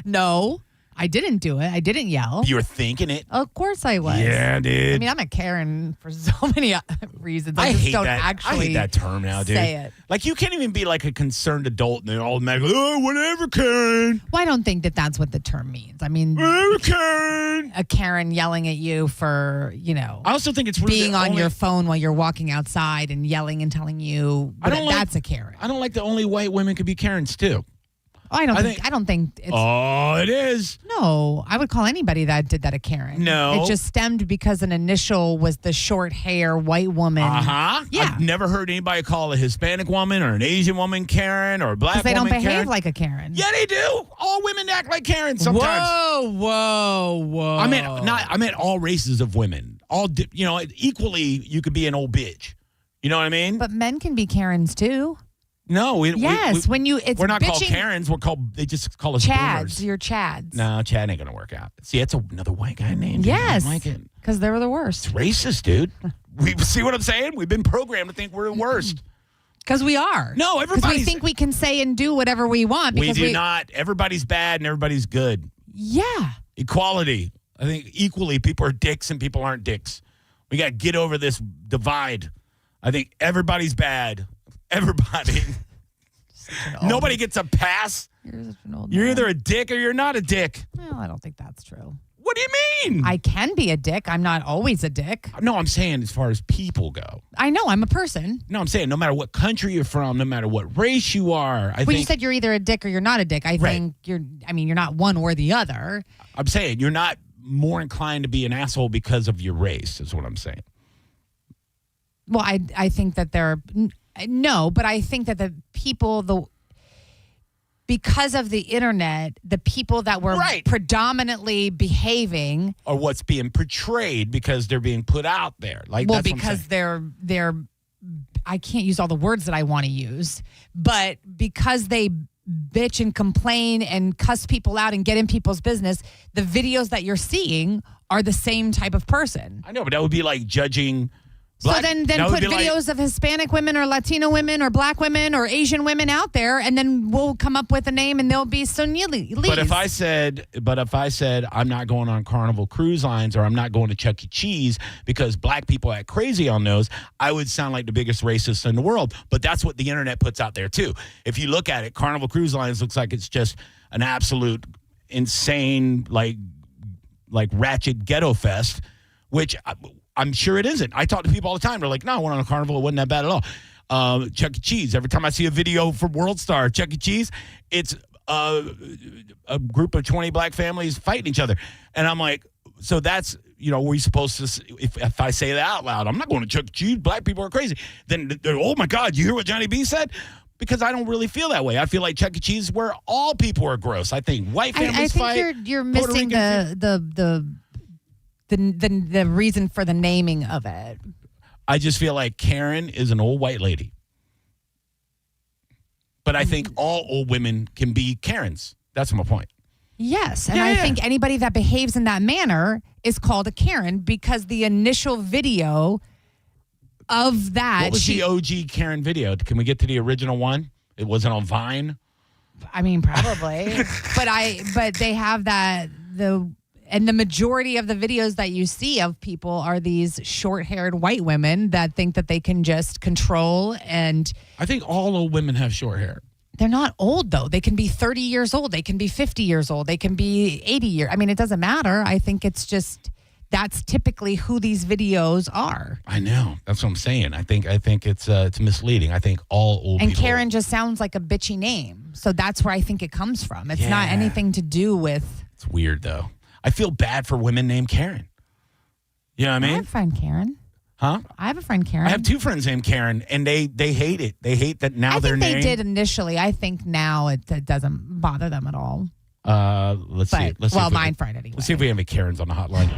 No, I didn't do it. I didn't yell. You were thinking it. Of course I was. Yeah, dude. I mean, I'm a Karen for so many reasons. I hate don't that. actually I hate that term now, dude. Say it. Like, you can't even be like a concerned adult and they're all mad. Oh, whatever, Karen. Well, I don't think that that's what the term means. I mean, whatever, Karen. A Karen yelling at you for, I also think it's being on your phone while you're walking outside and yelling and telling you that's a Karen. I don't like that only white women could be Karens too. Oh, I don't think it's. Oh, it is. No, I would call anybody that did that a Karen. No. It just stemmed because an initial was the short hair white woman. Uh-huh. Yeah. I've never heard anybody call a Hispanic woman or an Asian woman Karen or a black woman Karen. They don't behave Karen. like a Karen. Yeah, they do. All women act like Karen sometimes. Whoa. I meant all races of women. All, equally, you could be an old bitch. You know what I mean? But men can be Karens too. No, we're not called Karens. They just call us Chads. boomers. You're Chads. No, Chad ain't gonna work out. See, that's another white guy name. Yes, I like it because they were the worst. It's racist, dude. We see what I'm saying? We've been programmed to think we're the worst. Because we are. No, because we think we can say and do whatever we want. We do not. Everybody's bad and everybody's good. Yeah. Equality. I think equally, people are dicks and people aren't dicks. We got to get over this divide. I think everybody's bad. Everybody. Nobody gets a pass. You're such an old You're man. either a dick or you're not a dick. Well, I don't think that's true. What do you mean? I can be a dick. I'm not always a dick. No, I'm saying as far as people go. I know. I'm a person. No, I'm saying no matter what country you're from, no matter what race you are. Well, you said you're either a dick or you're not a dick. I think you're not one or the other. I'm saying you're not more inclined to be an asshole because of your race, is what I'm saying. Well, I think that but I think that the people, because of the internet, the people that were predominantly behaving, or what's being portrayed because they're being put out there. Like, well, that's because they're I can't use all the words that I want to use, but because they bitch and complain and cuss people out and get in people's business, the videos that you're seeing are the same type of person. I know, but that would be like judging. So then put videos of Hispanic women or Latino women or black women or Asian women out there, and then we'll come up with a name, and they'll be Sonia Lee. But if I said I'm not going on Carnival Cruise Lines or I'm not going to Chuck E. Cheese because black people act crazy on those, I would sound like the biggest racist in the world. But that's what the internet puts out there too. If you look at it, Carnival Cruise Lines looks like it's just an absolute insane, like ratchet ghetto fest, which I'm sure it isn't. I talk to people all the time. They're like, no, I went on a Carnival. It wasn't that bad at all. Chuck E. Cheese. Every time I see a video from World Star, Chuck E. Cheese, it's a group of 20 black families fighting each other. And I'm like, so that's, we're supposed to, if I say that out loud, I'm not going to Chuck E. Cheese. Black people are crazy. Then, oh my God, you hear what Johnny B said? Because I don't really feel that way. I feel like Chuck E. Cheese is where all people are gross. I think white families fight. I think you're missing the reason for the naming of it. I just feel like Karen is an old white lady. But I think all old women can be Karens. That's my point. Yes, and I think anybody that behaves in that manner is called a Karen because the initial video of that. What was the OG Karen video? Can we get to the original one? It wasn't on Vine? I mean, probably. but they have that, and the majority of the videos that you see of people are these short-haired white women that think that they can just control and... I think all old women have short hair. They're not old, though. They can be 30 years old. They can be 50 years old. They can be 80 years. I mean, it doesn't matter. I think it's just... That's typically who these videos are. I know. That's what I'm saying. I think it's misleading. I think all old people... And Karen just sounds like a bitchy name. So that's where I think it comes from. It's not anything to do with... It's weird, though. I feel bad for women named Karen. You know what I mean? I have a friend Karen. Huh? I have a friend Karen. I have two friends named Karen, and they hate it. They hate that now they're named. I think they did initially. I think now it doesn't bother them at all. Let's see. Mine friend anyway. Let's see if we have any Karens on the hotline.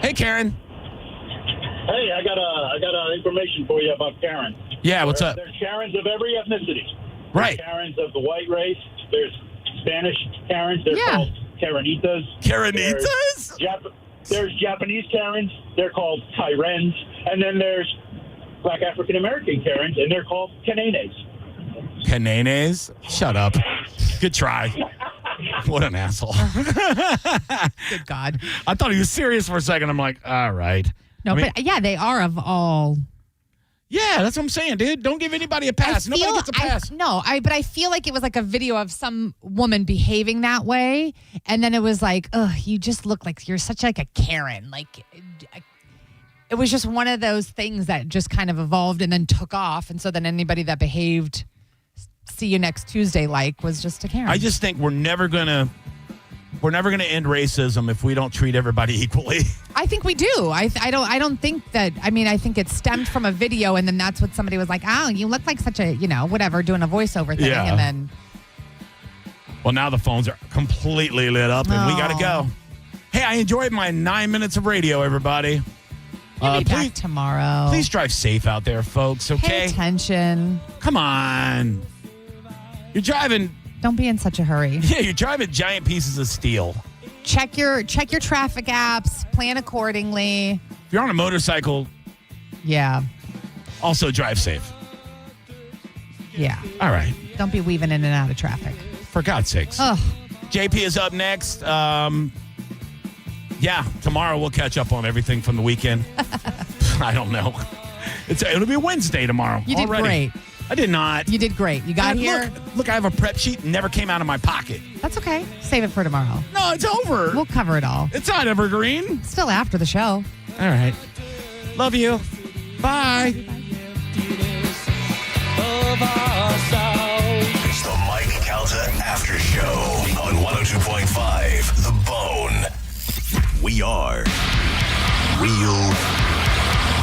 Hey, Karen. Hey, I got information for you about Karen. Yeah, what's up? There's Karens of every ethnicity. Right. There's Karens of the white race. There's Spanish Karens. They're called Karenitas. Karenitas? There's Japanese Karens. They're called Tyrens. And then there's Black African American Karens, and they're called Kanenes. Kanenes? Shut up. Good try. What an asshole. Good God. I thought he was serious for a second. I'm like, all right. No, but they are of all. Yeah, that's what I'm saying, dude. Don't give anybody a pass. Nobody gets a pass. But I feel like it was like a video of some woman behaving that way, and then it was like, ugh, you just look like you're such like a Karen. Like, it was just one of those things that just kind of evolved and then took off, and so then anybody that behaved, see you next Tuesday, was just a Karen. I just think we're never gonna end racism if we don't treat everybody equally. I think we do. I don't think that. I mean, I think it stemmed from a video, and then that's what somebody was like, "Oh, you look like such a whatever," doing a voiceover thing, and then. Well, now the phones are completely lit up, and we got to go. Hey, I enjoyed my 9 minutes of radio, everybody. We'll be back tomorrow. Please drive safe out there, folks. Okay. Pay attention. Come on. You're driving. Don't be in such a hurry. Yeah, you're driving giant pieces of steel. Check your traffic apps. Plan accordingly. If you're on a motorcycle, also drive safe. Yeah. All right. Don't be weaving in and out of traffic. For God's sakes. Ugh. JP is up next. Yeah, tomorrow we'll catch up on everything from the weekend. I don't know. It'll be Wednesday tomorrow. You did great. I did not. You did great. You got here. Look, I have a prep sheet and never came out of my pocket. That's okay. Save it for tomorrow. No, it's over. We'll cover it all. It's not evergreen. Still after the show. All right. Love you. Bye. It's the Mike Calta Aftershow on 102.5 The Bone. We are Real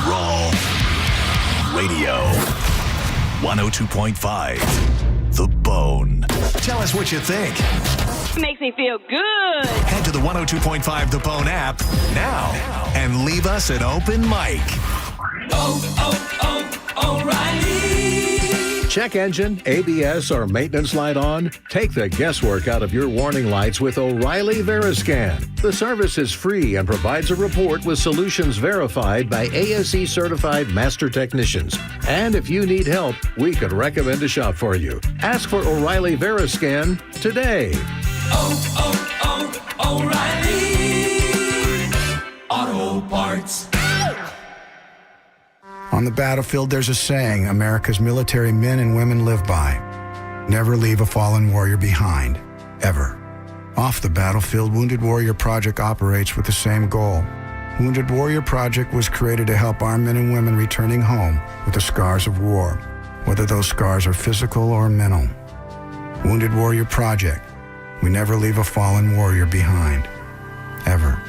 Raw Radio. 102.5 The Bone. Tell us what you think. Makes me feel good. Head to the 102.5 The Bone app now and leave us an open mic. O'Reilly. Check engine, ABS, or maintenance light on? Take the guesswork out of your warning lights with O'Reilly Veriscan. The service is free and provides a report with solutions verified by ASE certified master technicians. And if you need help, we could recommend a shop for you. Ask for O'Reilly Veriscan today. O'Reilly Auto Parts. On the battlefield, there's a saying America's military men and women live by. Never leave a fallen warrior behind, ever. Off the battlefield, Wounded Warrior Project operates with the same goal. Wounded Warrior Project was created to help our men and women returning home with the scars of war, whether those scars are physical or mental. Wounded Warrior Project. We never leave a fallen warrior behind, ever.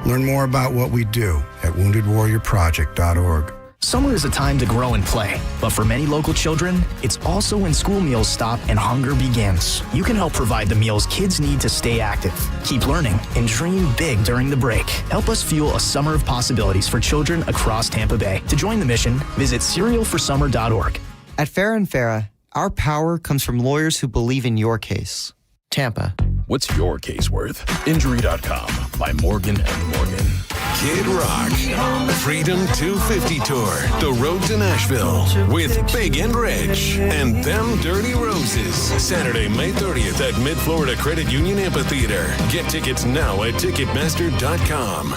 Learn more about what we do at woundedwarriorproject.org. Summer is a time to grow and play, but for many local children, it's also when school meals stop and hunger begins. You can help provide the meals kids need to stay active, keep learning, and dream big during the break. Help us fuel a summer of possibilities for children across Tampa Bay. To join the mission, visit cerealforsummer.org. At Farrah & Farrah, our power comes from lawyers who believe in your case. Tampa. What's your case worth? Injury.com by Morgan & Morgan. Kid Rock, Freedom 250 Tour, The Road to Nashville, with Big and Rich, and Them Dirty Roses. Saturday, May 30th at Mid-Florida Credit Union Amphitheater. Get tickets now at Ticketmaster.com.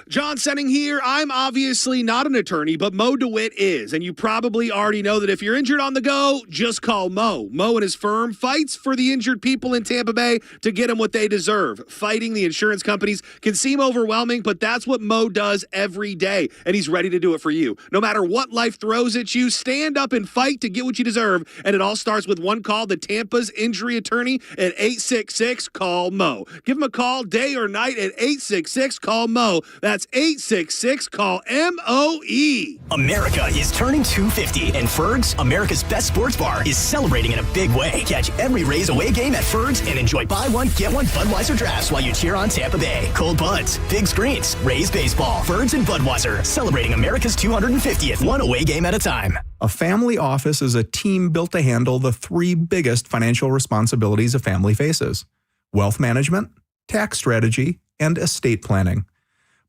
John Senning here. I'm obviously not an attorney, but Mo DeWitt is. And you probably already know that if you're injured on the go, just call Mo. Mo and his firm fights for the injured people in Tampa Bay to get them what they deserve. Fighting the insurance companies can seem overwhelming, but that's what Mo does every day. And he's ready to do it for you. No matter what life throws at you, stand up and fight to get what you deserve. And it all starts with one call to Tampa's injury attorney at 866-CALL-MO. Give him a call day or night at 866-CALL-MO. That's 866-CALL-MOE. America is turning 250, and Ferg's, America's best sports bar, is celebrating in a big way. Catch every Rays away game at Ferg's and enjoy buy one, get one Budweiser drafts while you cheer on Tampa Bay. Cold buds, big screens, Rays baseball, Ferg's and Budweiser, celebrating America's 250th, one away game at a time. A family office is a team built to handle the three biggest financial responsibilities a family faces: wealth management, tax strategy, and estate planning.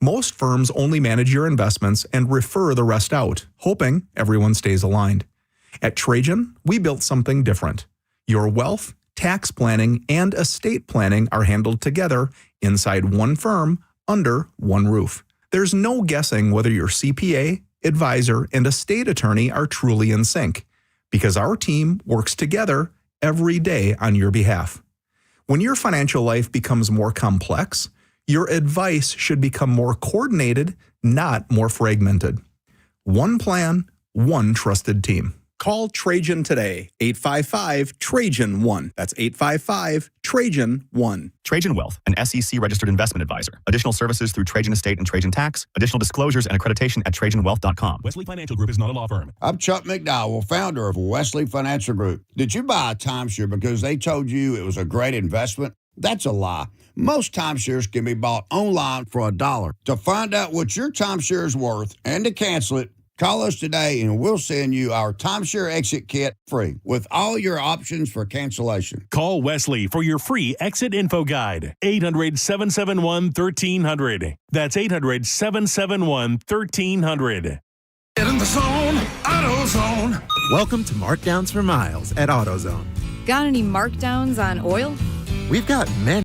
Most firms only manage your investments and refer the rest out, hoping everyone stays aligned. At Trajan, we built something different. Your wealth, tax planning, and estate planning are handled together inside one firm under one roof. There's no guessing whether your CPA, advisor, and estate attorney are truly in sync, because our team works together every day on your behalf. When your financial life becomes more complex, your advice should become more coordinated, not more fragmented. One plan, one trusted team. Call Trajan today, 855-TRAJAN-1. That's 855-TRAJAN-1. Trajan Wealth, an SEC-registered investment advisor. Additional services through Trajan Estate and Trajan Tax. Additional disclosures and accreditation at TrajanWealth.com. Wesley Financial Group is not a law firm. I'm Chuck McDowell, founder of Wesley Financial Group. Did you buy a timeshare because they told you it was a great investment? That's a lie. Most timeshares can be bought online for $1. To find out what your timeshare is worth and to cancel it, call us today and we'll send you our timeshare exit kit free with all your options for cancellation. Call Wesley for your free exit info guide. 800-771-1300. That's 800-771-1300. Get in the zone, AutoZone. Welcome to Markdowns for Miles at AutoZone. Got any markdowns on oil? We've got many